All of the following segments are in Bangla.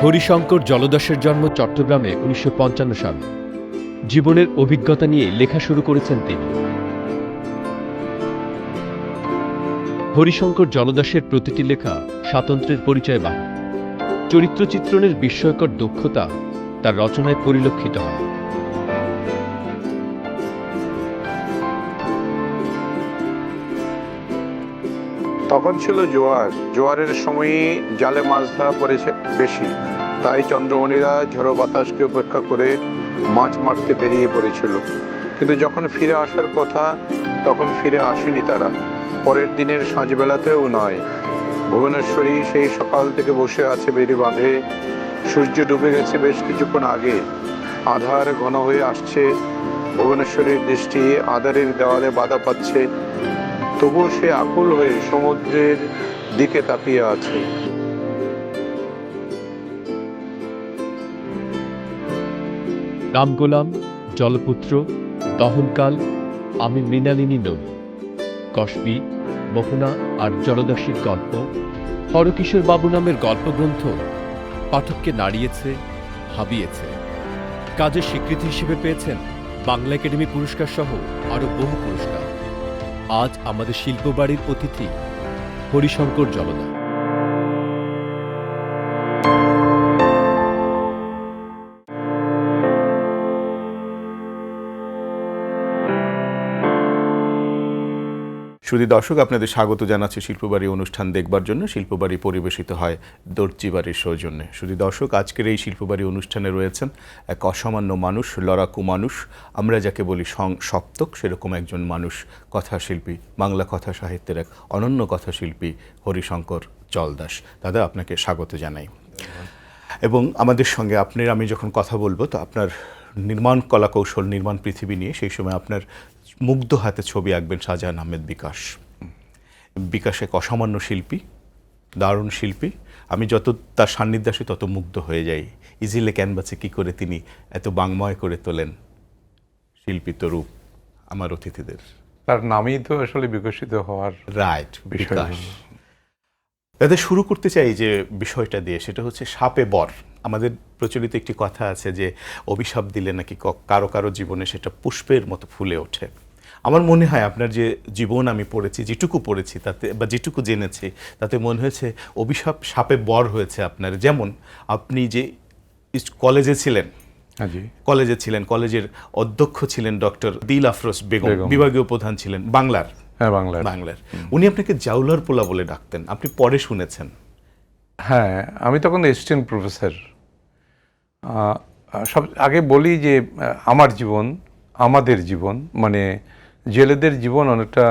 হরিশঙ্কর জলদাসের জন্ম চট্টগ্রামে ১৯৫৫ সালে। জীবনের অভিজ্ঞতা নিয়ে লেখা শুরু করেছেন তিনি। হরিশঙ্কর জলদাসের প্রতিটি লেখা স্বাতন্ত্র্যের পরিচয় বাহক। চরিত্র চিত্রণের বিস্ময়কর দক্ষতা তার রচনায় পরিলক্ষিত হয়। তখন ছিল জোয়ারের সময়ই জালে মাছ ধরা পড়েছে বেশি, তাই চন্দ্রমণিরা ঝড়ো বাতাসকে উপেক্ষা করে মাছ মারতে বেরিয়ে পড়েছিল। কিন্তু যখন ফিরে আসার কথা তখন ফিরে আসেনি তারা, পরের দিনের সাঁঝবেলাতেও নয়। ভুবনেশ্বরী সেই সকাল থেকে বসে আছে বেড়ি বাঁধে। সূর্য ডুবে গেছে বেশ কিছুক্ষণ আগে, আধার ঘন হয়ে আসছে। ভুবনেশ্বরীর দৃষ্টি আধারের দেওয়ালে বাধা পাচ্ছে, তবুও সে আকুল হয়ে সমুদ্রের দিকে তাকিয়ে আছে। রামগোলাম, জলপুত্র, দহনকাল, আমি মৃণালিনী নই, কসবি, মোহনা আর জলদাসীর গল্প, হরকিশোর বাবু নামের গল্পগ্রন্থ পাঠককে নাড়িয়েছে, ভাবিয়েছে। কাজের স্বীকৃতি হিসেবে পেয়েছেন বাংলা একাডেমি পুরস্কার সহ আরও বহু পুরস্কার। আজ আমাদের শিল্পবাড়ির অতিথি হরিশঙ্কর জলদা। সুধী দর্শক, আপনাদের স্বাগত জানাচ্ছি শিল্পবাড়ি অনুষ্ঠান দেখবার জন্য। শিল্পবাড়ি পরিবেশিত হয় দর্জি বাড়ির সৌজন্যে। সুধী দর্শক, আজকের এই শিল্পবাড়ি অনুষ্ঠানে রয়েছেন এক অসামান্য মানুষ, লড়াকু মানুষ, আমরা যাকে বলি সপ্তক, সেরকম একজন মানুষ, কথাশিল্পী, বাংলা কথা সাহিত্যের এক অনন্য কথাশিল্পী হরিশঙ্কর জলদাস। দাদা, আপনাকে স্বাগত জানাই। এবং আমাদের সঙ্গে আমি যখন কথা বলবো তো আপনার নির্মাণ কলাকৌশল, নির্মাণ পৃথিবী নিয়ে, সেই সময় আপনার মুগ্ধ হাতে ছবি আঁকবেন শাহজাহান আহমেদ বিকাশ। বিকাশ এক অসামান্য শিল্পী, দারুণ শিল্পী। আমি যত তার সান্নিধ্যে আসি তত মুগ্ধ হয়ে যাই। ইজিলে ক্যানভাসে কী করে তিনি এত বাংময় করে তোলেন শিল্পিত রূপ আমার অতিথিদের। তার নামই তো আসলে বিকশিত হওয়ার রাইট, বিকাশ। দাদা, শুরু করতে চাই যে বিষয়টা দিয়ে, সেটা হচ্ছে সাপে বর। আমাদের প্রচলিত একটি কথা আছে যে অভিশাপ দিলে নাকি কারো কারো জীবনে সেটা পুষ্পের মতো ফুলে ওঠে। আমার মনে হয় আপনার যে জীবন আমি পড়েছি, যেটুকু পড়েছি তাতে, বা যেটুকু জেনেছি তাতে মনে হয়েছে অভিশাপ সাপে বর হয়েছে আপনার। যেমন আপনি যে কলেজে ছিলেন, কলেজের অধ্যক্ষ ছিলেন ডক্টর দিল আফরোজ বেগম, বিভাগীয় প্রধান ছিলেন বাংলার। হ্যাঁ, বাংলার। উনি আপনাকে জাউলার পোলা বলে ডাকতেন, আপনি পরে শুনেছেন। হ্যাঁ, আমি তখন অ্যাসিস্ট্যান্ট প্রফেসর। সব আগে বলি যে আমার জীবন, আমাদের জীবন, মানে জেলেদের জীবন অনেকটা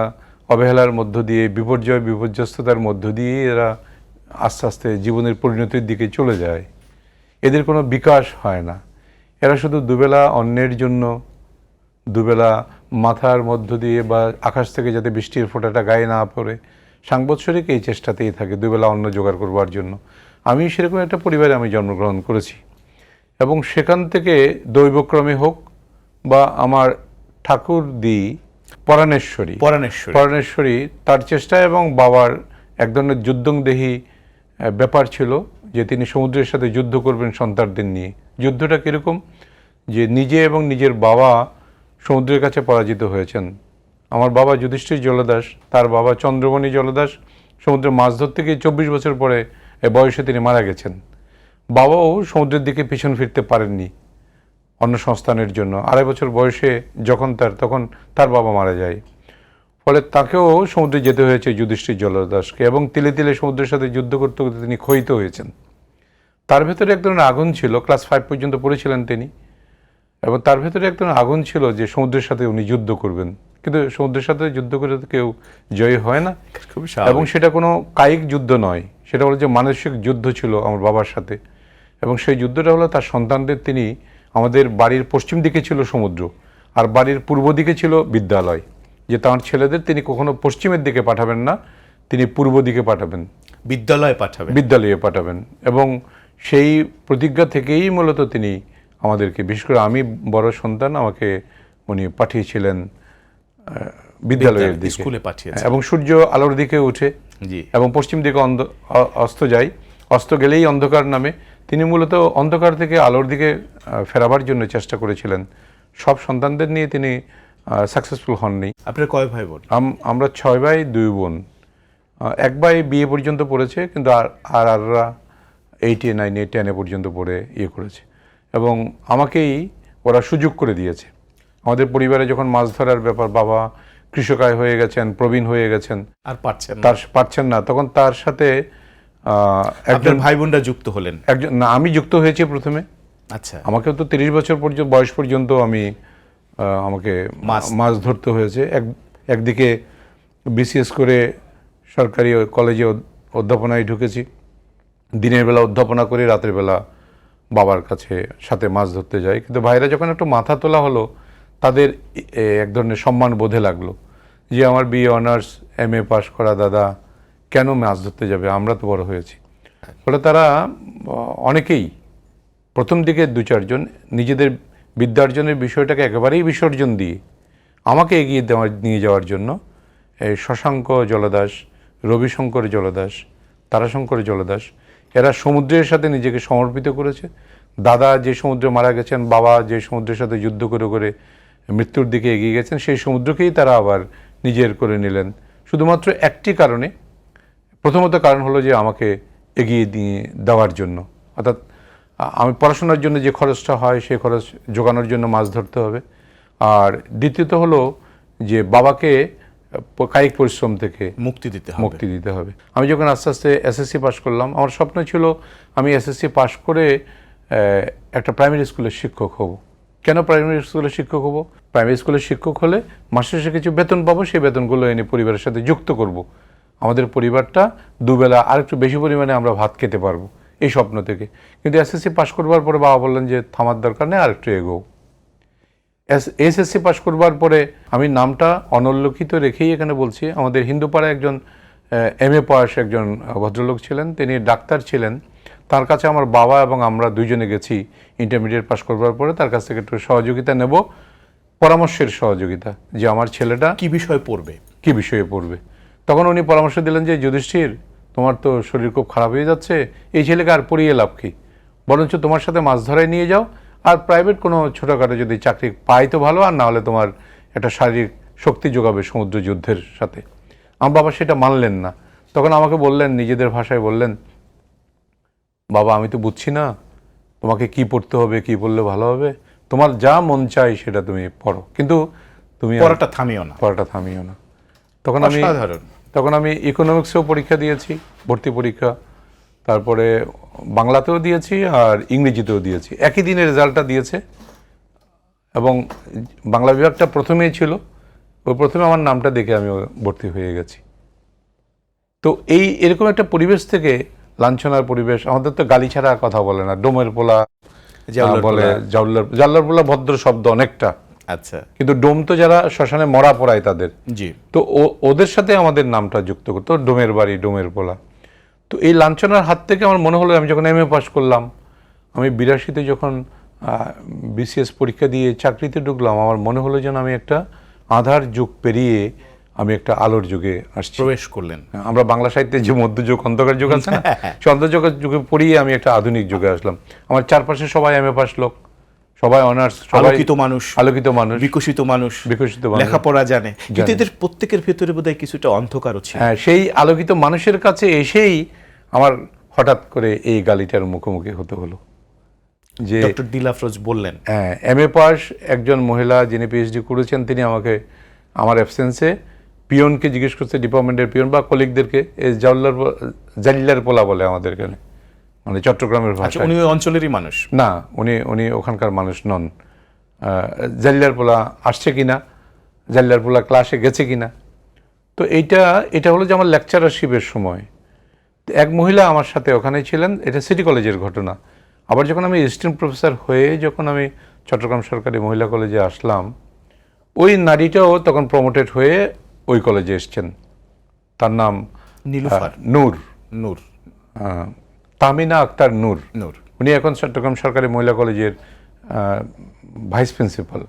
অবহেলার মধ্য দিয়ে, বিপর্যস্ততার মধ্য দিয়ে এরা আস্তে আস্তে জীবনের পরিণতির দিকে চলে যায়। এদের কোনো বিকাশ হয় না। এরা শুধু দুবেলা অন্যের জন্য, দুবেলা মাথার মধ্য দিয়ে বা আকাশ থেকে যাতে বৃষ্টির ফোঁটাটা গায়ে না পড়ে, সাংবৎসরিক এই চেষ্টাতেই থাকে দুবেলা অন্ন জোগাড় করবার জন্য। আমি সেরকম একটা পরিবারে আমি জন্মগ্রহণ করেছি, এবং সেখান থেকে দৈবক্রমে হোক বা আমার ঠাকুরদি পরাণেশ্বরী তার চেষ্টা এবং বাবার এক ধরনের যুদ্ধংদেহী ব্যাপার ছিল যে তিনি সমুদ্রের সাথে যুদ্ধ করবেন সন্তানদের নিয়ে। যুদ্ধটা কীরকম, যে নিজে এবং নিজের বাবা সমুদ্রের কাছে পরাজিত হয়েছেন। আমার বাবা যুধিষ্ঠির জলদাস, তার বাবা চন্দ্রমণি জলদাস সমুদ্রে মাছ ধরতে গিয়ে 24 বছর পরে বয়সে তিনি মারা গেছেন। বাবাও সমুদ্রের দিকে পিছন ফিরতে পারেননি অন্য সংস্থানের জন্য। 2.5 বছর বয়সে যখন তখন তার বাবা মারা যায়। ফলে তাকেও সমুদ্রে যেতে হয়েছে যুধিষ্ঠির জলদাসকে, এবং তিলে তিলে সমুদ্রের সাথে যুদ্ধ করতে করতে তিনি ক্ষয়িত হয়েছেন। তার ভেতরে এক ধরনের আগুন ছিল, ক্লাস 5 পর্যন্ত পড়েছিলেন তিনি, এবং তার ভেতরে এক ধরনের আগুন ছিল যে সমুদ্রের সাথে উনি যুদ্ধ করবেন। কিন্তু সমুদ্রের সাথে যুদ্ধ করে কেউ জয়ী হয় না, এবং সেটা কোনো কায়িক যুদ্ধ নয়, সেটা হলো যে মানসিক যুদ্ধ ছিল আমার বাবার সাথে। এবং সেই যুদ্ধটা হলো তার সন্তানদের, তিনি, আমাদের বাড়ির পশ্চিম দিকে ছিল সমুদ্র আর বাড়ির পূর্ব দিকে ছিল বিদ্যালয়, যে তার ছেলেদের তিনি কখনো পশ্চিমের দিকে পাঠাবেন না, তিনি পূর্ব দিকে পাঠাবেন, বিদ্যালয়ে পাঠাবেন। এবং সেই প্রতিজ্ঞা থেকেই মূলত তিনি আমাদেরকে, বিশেষ করে আমি বড় সন্তান, আমাকে উনি পাঠিয়েছিলেন বিদ্যালয়ের দিকে, স্কুলে পাঠিয়েছেন। এবং সূর্য আলোর দিকে উঠে এবং পশ্চিম দিকে অস্ত যায়, অস্ত গেলেই অন্ধকার নামে, তিনি মূলত অন্ধকার থেকে আলোর দিকে ফেরাবার জন্য চেষ্টা করেছিলেন। সব সন্তানদের নিয়ে তিনি সাকসেসফুল হননি। আপনার কয় ভাই বোন? আমরা 6 ভাই 2 বোন। এক ভাই বিয়ে পর্যন্ত পড়েছে, কিন্তু আররা 8-এ 9-এ 10-এ পর্যন্ত পড়ে করেছে, এবং আমাকেই ওরা সুযোগ করে দিয়েছে। আমাদের পরিবারে যখন মাছ ধরার ব্যাপার, বাবা কৃষকায় হয়ে গেছেন, প্রবীণ হয়ে গেছেন, আর পারছেন না, তখন তার সাথে একজন ভাই বোনরা যুক্ত হলেন? না, আমি যুক্ত হয়েছি প্রথমে। আচ্ছা। আমাকেও তো 30 বছর পর্যন্ত বয়স পর্যন্ত আমাকে মাছ ধরতে হয়েছে। একদিকে বিসিএস করে সরকারি কলেজে অধ্যাপনায় ঢুকেছি, দিনের বেলা অধ্যাপনা করে রাতের বেলা বাবার কাছে সাথে মাছ ধরতে যাই। কিন্তু ভাইরা যখন একটু মাথা তোলা হলো, তাদের এক ধরনের সম্মান বোধে লাগলো যে আমার বিএ অনার্স MA পাশ করা দাদা কেন মাছ ধরতে যাবে, আমরা তো বড় হয়েছি। ফলে তারা অনেকেই প্রথম দিকে 2-4 জন নিজেদের বিদ্যার্জনের বিষয়টাকে একেবারেই বিসর্জন দিয়ে আমাকে এগিয়ে নিয়ে যাওয়ার জন্য শশাঙ্ক জলদাস, রবিশঙ্কর জলদাস, তারাশঙ্কর জলদাস এরা সমুদ্রের সাথে নিজেকে সমর্পিত করেছে। দাদা যে সমুদ্রে মারা গেছেন, বাবা যে সমুদ্রের সাথে যুদ্ধ করে করে মৃত্যুর দিকে এগিয়ে গেছেন, সেই সমুদ্রকেই তারা আবার নিজের করে নিলেন শুধুমাত্র একটি কারণে। প্রথমত কারণ হলো যে আমাকে এগিয়ে দিয়ে দেওয়ার জন্য, অর্থাৎ আমি পড়াশোনার জন্য যে খরচটা হয় সেই খরচ জোগানোর জন্য মাছ ধরতে হবে। আর দ্বিতীয়ত হলো যে বাবাকে কায়িক পরিশ্রম থেকে মুক্তি দিতে হবে। আমি যখন আস্তে আস্তে SSC পাশ করলাম, আমার স্বপ্ন ছিল আমি SSC পাশ করে একটা প্রাইমারি স্কুলের শিক্ষক হব। কেন প্রাইমারি স্কুলের শিক্ষক হব? প্রাইমারি স্কুলের শিক্ষক হলে মাসে শেষে কিছু বেতন পাবো, সেই বেতনগুলো এনে পরিবারের সাথে যুক্ত করব। আমাদের পরিবারটা দুবেলা আরেকটু বেশি পরিমাণে আমরা ভাত খেতে পারবো, এই স্বপ্ন থেকে। কিন্তু SSC পাশ করবার পরে বাবা বললেন যে থামার দরকার নেই, আরেকটু এগো। SSC পাশ করবার পরে আমি নামটা অনল্লিখিত রেখেই এখানে বলছি, আমাদের হিন্দুপাড়ায় একজন MA পাস একজন ভদ্রলোক ছিলেন, তিনি ডাক্তার ছিলেন। তার কাছে আমার বাবা এবং আমরা দুইজনে গেছি ইন্টারমিডিয়েট পাশ করবার পরে। তার কাছ থেকে একটু সহযোগিতা নেব, পরামর্শের সহযোগিতা, যে আমার ছেলেটা কি বিষয়ে পড়বে। তখন উনি পরামর্শ দিলেন যে যুধিষ্ঠির, তোমার তো শরীর খুব খারাপ হয়ে যাচ্ছে, এই ছেলেকে আর পড়িয়ে লাভ কি, বরঞ্চ তোমার সাথে মাছ ধরায় নিয়ে যাও, আর প্রাইভেট কোনো ছোটোখাটো যদি চাকরি পাই তো ভালো, আর না হলে তোমার একটা শারীরিক শক্তি যোগাবে সমুদ্র যুদ্ধের সাথে। আমার বাবা সেটা মানলেন না। তখন আমাকে বললেন, নিজেদের ভাষায় বললেন, বাবা আমি তো বুঝছি না তোমাকে কি পড়তে হবে, কি পড়লে ভালো হবে, তোমার যা মন চাই সেটা তুমি পড়ো, কিন্তু তুমি পড়াটা থামিও না। তখন আমি ইকোনমিক্সেও পরীক্ষা দিয়েছি, ভর্তি পরীক্ষা, তারপরে বাংলাতেও দিয়েছি আর ইংরেজিতেও দিয়েছি। একই দিনে রেজাল্টটা দিয়েছে, এবং বাংলা বিভাগটা প্রথমেই ছিল, ওই প্রথমে আমার নামটা দেখে আমি ভর্তি হয়ে গেছি। তো এরকম একটা পরিবেশ থেকে, লাঞ্ছনার পরিবেশ, আমাদের তো গালি ছাড়া কথা বলে না, ডোমের পোলা বলে, জাল্লার পোলা ভদ্র শব্দ অনেকটা। আচ্ছা। কিন্তু ডোম তো যারা শ্মশানে মরা পড়ায় তাদের, জি, তো ওদের সাথে আমাদের নামটা যুক্ত করতো, ডোমের বাড়ি, ডোমের পোলা। তো এই লাঞ্ছনার হাত থেকে আমার মনে হলো, আমি যখন MA পাস করলাম, আমি 82-তে যখন BCS পরীক্ষা দিয়ে চাকরিতে ঢুকলাম, আমার মনে হলো যেন আমি একটা আধার যুগ পেরিয়ে আমি একটা আলোর যুগে প্রবেশ করলেন। আমরা বাংলা সাহিত্যে যে মধ্যযুগ, অন্ধকার যুগ আছে না, সেই অন্ধকার যুগে পড়িয়ে আমি একটা আধুনিক যুগে আসলাম। আমার চারপাশে সবাই MA পাস লোক, সবাই অনার্স, আলোকিত মানুষ, বিকশিত মানুষ, লেখাপড়া জানে, কিন্তু এদের প্রত্যেকের ভেতরে বোধহয় কিছুটা অন্ধকারও ছিল। হ্যাঁ, সেই আলোকিত মানুষের কাছে এসেই আমার হঠাৎ করে এই গালিটার মুখোমুখি হতে হলো। যে ডক্টর দিল আফরোজ বললেন, হ্যাঁ, MA পাস একজন মহিলা যিনি PhD করেছেন, তিনি আমাকে আমার অ্যাবসেন্সে পিয়নকে জিজ্ঞেস করছে, ডিপার্টমেন্টের পিয়ন বা কলিগদেরকে, এই জাল্লার পোলা বলে আমাদের এখানে, মানে চট্টগ্রামের ভাষা। উনি ওই অঞ্চলেরই মানুষ না, উনি ওখানকার মানুষ নন। জাল্লার পোলা আসছে কিনা, জাল্লার পোলা ক্লাসে গেছে কিনা। তো এটা হলো যে আমার লেকচারারশিপের সময় এক মহিলা আমার সাথে ওখানে ছিলেন, এটা সিটি কলেজের ঘটনা। আবার যখন আমি অ্যাসিস্ট্যান্ট প্রফেসর হয়ে যখন আমি চট্টগ্রাম সরকারি মহিলা কলেজে আসলাম, ওই নারীটাও তখন প্রমোটেড হয়ে ওই কলেজে এসছেন। তার নাম নীলুফার নূর, তামিনা আক্তার নূর। উনি এখন চট্টগ্রাম সরকারি মহিলা কলেজের ভাইস প্রিন্সিপাল।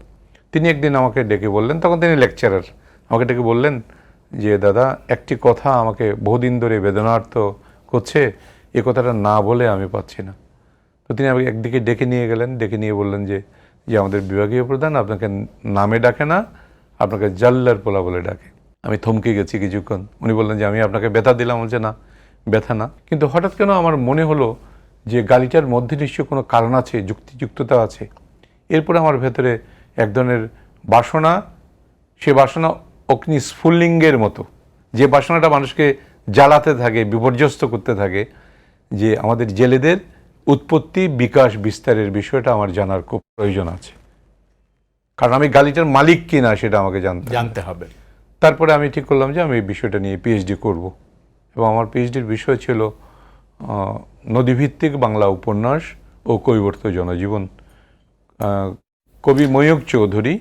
তিনি একদিন আমাকে ডেকে বললেন, তখন তিনি লেকচারার, আমাকে ডেকে বললেন যে দাদা, একটি কথা আমাকে বহুদিন ধরে বেদনার্থ করছে, এ কথাটা না বলে আমি পাচ্ছি না। তো তিনি আমাকে একদিকে ডেকে নিয়ে গেলেন, ডেকে নিয়ে বললেন যে আমাদের বিভাগীয় প্রধান আপনাকে নামে ডাকে না, আপনাকে জাল্লার পোলা বলে ডাকে। আমি থমকে গেছি কিছুক্ষণ। উনি বললেন যে আমি আপনাকে ব্যথা দিলাম। বলছে না, ব্যথা না। কিন্তু হঠাৎ কেন আমার মনে হলো যে গালিটার মধ্যে নিশ্চয়ই কোনো কারণ আছে, যুক্তিযুক্ততা আছে। এরপরে আমার ভেতরে এক ধরনের বাসনা, সে বাসনা অগ্নি স্ফুল্লিঙ্গের মতো, যে বাসনাটা মানুষকে জ্বালাতে থাকে, বিপর্যস্ত করতে থাকে, যে আমাদের জেলেদের উৎপত্তি, বিকাশ, বিস্তারের বিষয়টা আমার জানার খুব প্রয়োজন আছে। কারণ আমি গালিটার মালিক কিনা সেটা আমাকে জানতে হবে। তারপরে আমি ঠিক করলাম যে আমি এই বিষয়টা নিয়ে পিএইচডি করব। এবং আমার পিএইচডির বিষয় ছিল নদীভিত্তিক বাংলা উপন্যাস ও কৈবর্ত জনজীবন। কবি ময়ূক চৌধুরী,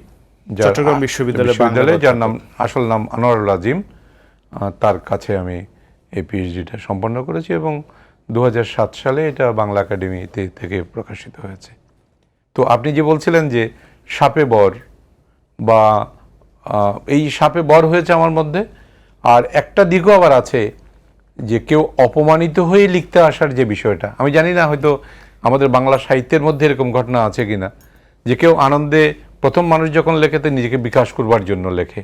চট্টগ্রাম বিশ্ববিদ্যালয়ে, যার নাম আসল নাম আনোয়ারুল আজিম, তার কাছে আমি এই পিএইচডিটা সম্পন্ন করেছি এবং 2007 সালে এটা বাংলা একাডেমিতে থেকে প্রকাশিত হয়েছে। তো আপনি যে বলছিলেন যে সাপে বর, বা এই সাপে বর হয়েছে আমার মধ্যে। আর একটা দিকও আবার আছে যে কেউ অপমানিত হয়ে লিখতে আসার যে বিষয়টা, আমি জানি না হয়তো আমাদের বাংলা সাহিত্যের মধ্যে এরকম ঘটনা আছে কিনা, যে কেউ আনন্দে, প্রথম মানুষ যখন লেখে তো নিজেকে বিকাশ করবার জন্য লেখে,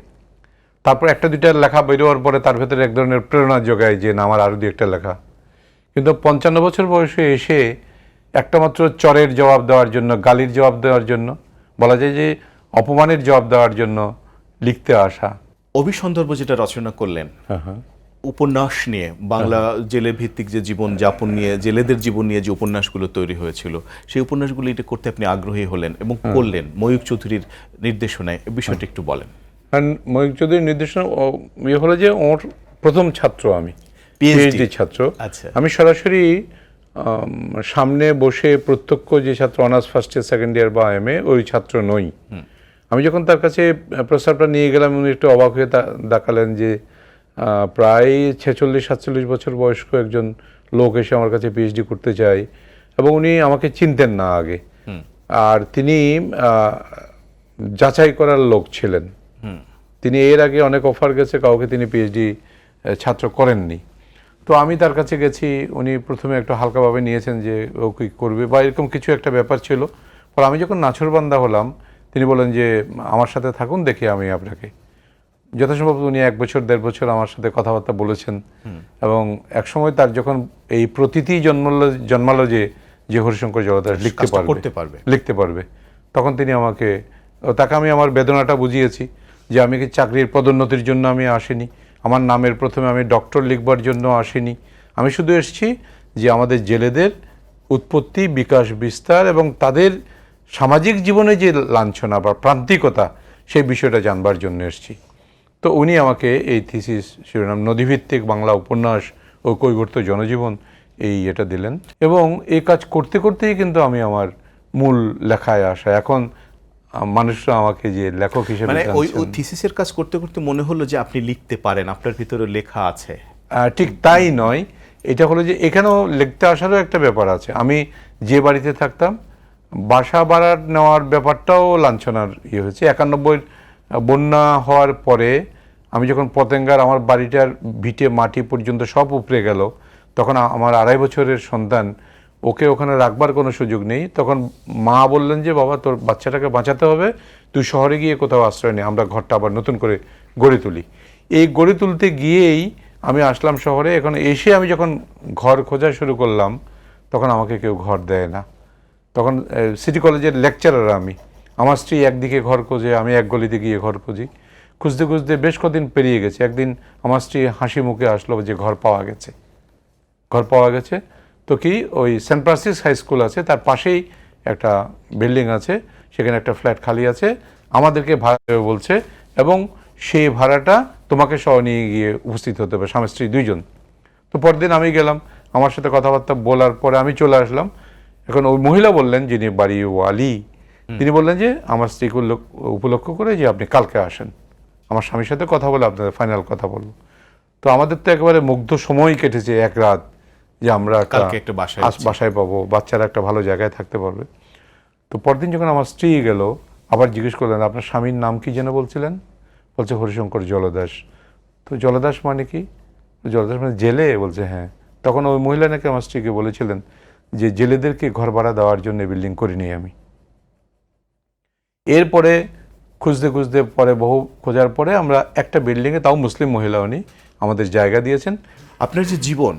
তারপর একটা দুইটা লেখা বেরোয়ার পরে তার ভেতরে এক ধরনের প্রেরণা যোগায় যে না আমার আরও দু একটা লেখা। কিন্তু 55 বছর বয়সে এসে একটা মাত্র চরের জবাব দেওয়ার জন্য, গালির জবাব দেওয়ার জন্য, বলা যায় যে অপমানের জবাব দেওয়ার জন্য লিখতে আসা। অভিসন্দর্ভ যেটা রচনা করলেন উপন্যাস নিয়ে, বাংলা জেলে ভিত্তিক যে জীবন যাপন নিয়ে, জেলেদের জীবন নিয়ে যে উপন্যাসগুলো তৈরি হয়েছিল, সেই উপন্যাসগুলো এটা করতে আপনি আগ্রহী হলেন এবং করলেন ময়ূক চৌধুরীর নির্দেশনায়। এই বিষয়টা একটু বলেন। কারণ ময়ূক চৌধুরীর নির্দেশনা হলো যে ওর প্রথম ছাত্র আমি, পিএইচডি ছাত্র। আচ্ছা। আমি সরাসরি সামনে বসে প্রত্যক্ষ যে ছাত্র honours first year, second year বা এমএ, ওই ছাত্র নই। আমি যখন তার কাছে প্রস্তাবটা নিয়ে গেলাম, উনি একটু অবাক হয়ে দেখালেন যে প্রায় 46-47 বছর বয়স্ক একজন লোক এসে আমার কাছে পিএইচডি করতে চায়, এবং উনি আমাকে চিনতেন না আগে। আর তিনি যাচাই করার লোক ছিলেন। তিনি এর আগে অনেক অফার গেছে, কাউকে তিনি পিএইচডি ছাত্র করেননি। তো আমি তার কাছে গেছি, উনি প্রথমে একটু হালকাভাবে নিয়েছেন যে ও কি করবে বা এরকম কিছু একটা ব্যাপার ছিল। পর আমি যখন নাছোড়বান্দা হলাম, তিনি বলেন যে আমার সাথে থাকুন, দেখি আমি আপনাকে। যথাসম্ভব উনি 1 বছর 1.5 বছর আমার সাথে কথাবার্তা বলেছেন, এবং একসময় তার যখন এই প্রতীতি জন্মালো যে হরিশঙ্কর জলদাস লিখতে পারবে, তখন তিনি তাকে আমি আমার বেদনাটা বুঝিয়েছি যে আমি কি চাকরির পদোন্নতির জন্য আমি আসিনি, আমার নামের প্রথমে আমি ডক্টর লিখবার জন্য আসিনি, আমি শুধু এসেছি যে আমাদের জেলেদের উৎপত্তি, বিকাশ, বিস্তার এবং তাদের সামাজিক জীবনে যে লাঞ্ছনা বা প্রান্তিকতা, সেই বিষয়টা জানবার জন্য এসেছি। তো উনি আমাকে এই থিসিস শিরোনাম নদীভিত্তিক বাংলা উপন্যাস ও কৈবর্ত জনজীবন এটা দিলেন, এবং এই কাজ করতে করতেই কিন্তু আমি আমার মূল লেখায় আসা। এখন মানুষরা আমাকে যে লেখক হিসেবে, মানে ওই থিসিসের কাজ করতে করতে মনে হলো যে আপনি লিখতে পারেন, আপনার ভিতরে লেখা আছে। ঠিক তাই নয়, এটা হলো যে এখানেও লিখতে আসারও একটা ব্যাপার আছে। আমি যে বাড়িতে থাকতাম, বাসা ভাড়া নেওয়ার ব্যাপারটাও লাঞ্ছনার হয়েছে। 91 বন্যা হওয়ার পরে আমি যখন পতেঙ্গার আমার বাড়িটার ভিটে মাটি পর্যন্ত সব উপড়ে গেল, তখন আমার 2.5 বছরের সন্তান, ওকে ওখানে রাখবার কোনো সুযোগ নেই। তখন মা বললেন যে বাবা তোর বাচ্চাটাকে বাঁচাতে হবে, তুই শহরে গিয়ে কোথাও আশ্রয় নে, আমরা ঘরটা আবার নতুন করে গড়ে তুলি। এই গড়ে তুলতে গিয়েই আমি আসলাম শহরে। এখন এসে আমি যখন ঘর খোঁজা শুরু করলাম, তখন আমাকে কেউ ঘর দেয় না। তখন সিটি কলেজের লেকচারার আমি, আমার স্ত্রী একদিকে ঘর খোঁজে, আমি এক গলিতে গিয়ে ঘর খুঁজি। খুঁজতে খুঁজতে বেশ কদিন পেরিয়ে গেছে। একদিন আমার স্ত্রী হাসি মুখে আসলো যে ঘর পাওয়া গেছে। তো কি, ওই সেন্ট ফ্রান্সিস হাই স্কুল আছে, তার পাশেই একটা বিল্ডিং আছে, সেখানে একটা ফ্ল্যাট খালি আছে, আমাদেরকে ভাড়া দেবে বলছে, এবং সেই ভাড়াটা তোমাকে সহ নিয়ে গিয়ে উপস্থিত হতে হবে, স্বামী স্ত্রী 2 জন। তো পরদিন আমি গেলাম, আমার সাথে কথাবার্তা বলার পরে আমি চলে আসলাম। এখন ওই মহিলা বললেন, যিনি বাড়ি ওয়ালি, তিনি বললেন যে আমার স্ত্রীকে উপলক্ষ করে যে আপনি কালকে আসেন, আমার স্বামীর সাথে কথা বলে আপনাদের ফাইনাল কথা বলবো। তো আমাদের তো একেবারে মুগ্ধ সময় কেটেছে, এক রাত, যে আমরা একটা বাসায় পাবো, বাচ্চারা একটা ভালো জায়গায় থাকতে পারবে। তো পরদিন যখন আমার স্ত্রী গেল, আবার জিজ্ঞেস করলেন আপনার স্বামীর নাম কি যেন বলছিলেন? বলছে হরিশঙ্কর জলদাস। তো জলদাস মানে কি? জলদাস মানে জেলে? বলছে হ্যাঁ। তখন ওই মহিলা নাকি আমার স্ত্রীকে বলেছিলেন যে জেলেদেরকে ঘর ভাড়া দেওয়ার জন্য বিল্ডিং করিনি আমি। এরপরে খুঁজতে খুঁজতে পরে বহু খোঁজার পরে আমরা একটা বিল্ডিংয়ে, তাও মুসলিম মহিলা উনি আমাদের জায়গা দিয়েছেন। আপনার যে জীবন,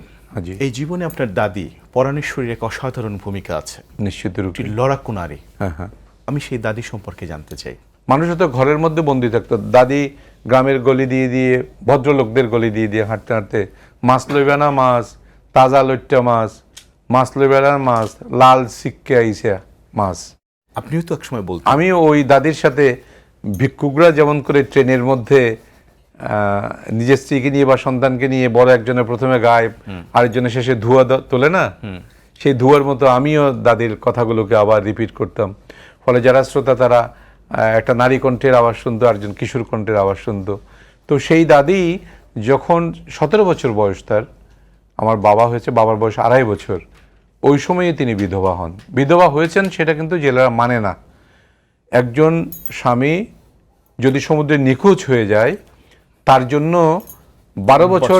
জি, এই জীবনে আপনার দাদি পরাণেশ্বরীর এক অসাধারণ ভূমিকা আছে, নিশ্চিত রূপে। একটি লড়াকু নারী। হ্যাঁ হ্যাঁ, আমি সেই দাদি সম্পর্কে জানতে চাই। মানুষ তো ঘরের মধ্যে বন্দি থাকতো। দাদি গ্রামের গলি দিয়ে দিয়ে, ভদ্রলোকদের গলি দিয়ে দিয়ে হাঁটতে হাঁটতে, মাছ লইবে না মাছ, তাজা লইট্টা মাছ, মাছ লইবে না মাছ, লাল সিক্কে আইসা মাছ। আপনিও তো একসময় বলতেন। আমি ওই দাদির সাথে ভিক্ষুকরা যেমন করে ট্রেনের মধ্যে নিজের স্ত্রীকে নিয়ে বা সন্তানকে নিয়ে বড় একজনের প্রথমে গায়ে, আরেকজনের শেষে ধোঁয়া তোলে না, সেই ধোঁয়ার মতো আমিও দাদির কথাগুলোকে আবার রিপিট করতাম। ফলে যারা শ্রোতা তারা একটা নারী কণ্ঠের আওয়াজ শুনতো, একজন কিশোর কণ্ঠের আওয়াজ শুনতো। তো সেই দাদি যখন 17 বছর বয়স তার, আমার বাবা হয়েছে, বাবার বয়স 2.5 বছর, ওই সময়ে তিনি বিধবা হন। বিধবা হয়েছেন সেটা কিন্তু জেলেরা মানে না। একজন স্বামী যদি সমুদ্রে নিখোঁজ হয়ে যায়, তার জন্য 12 বছর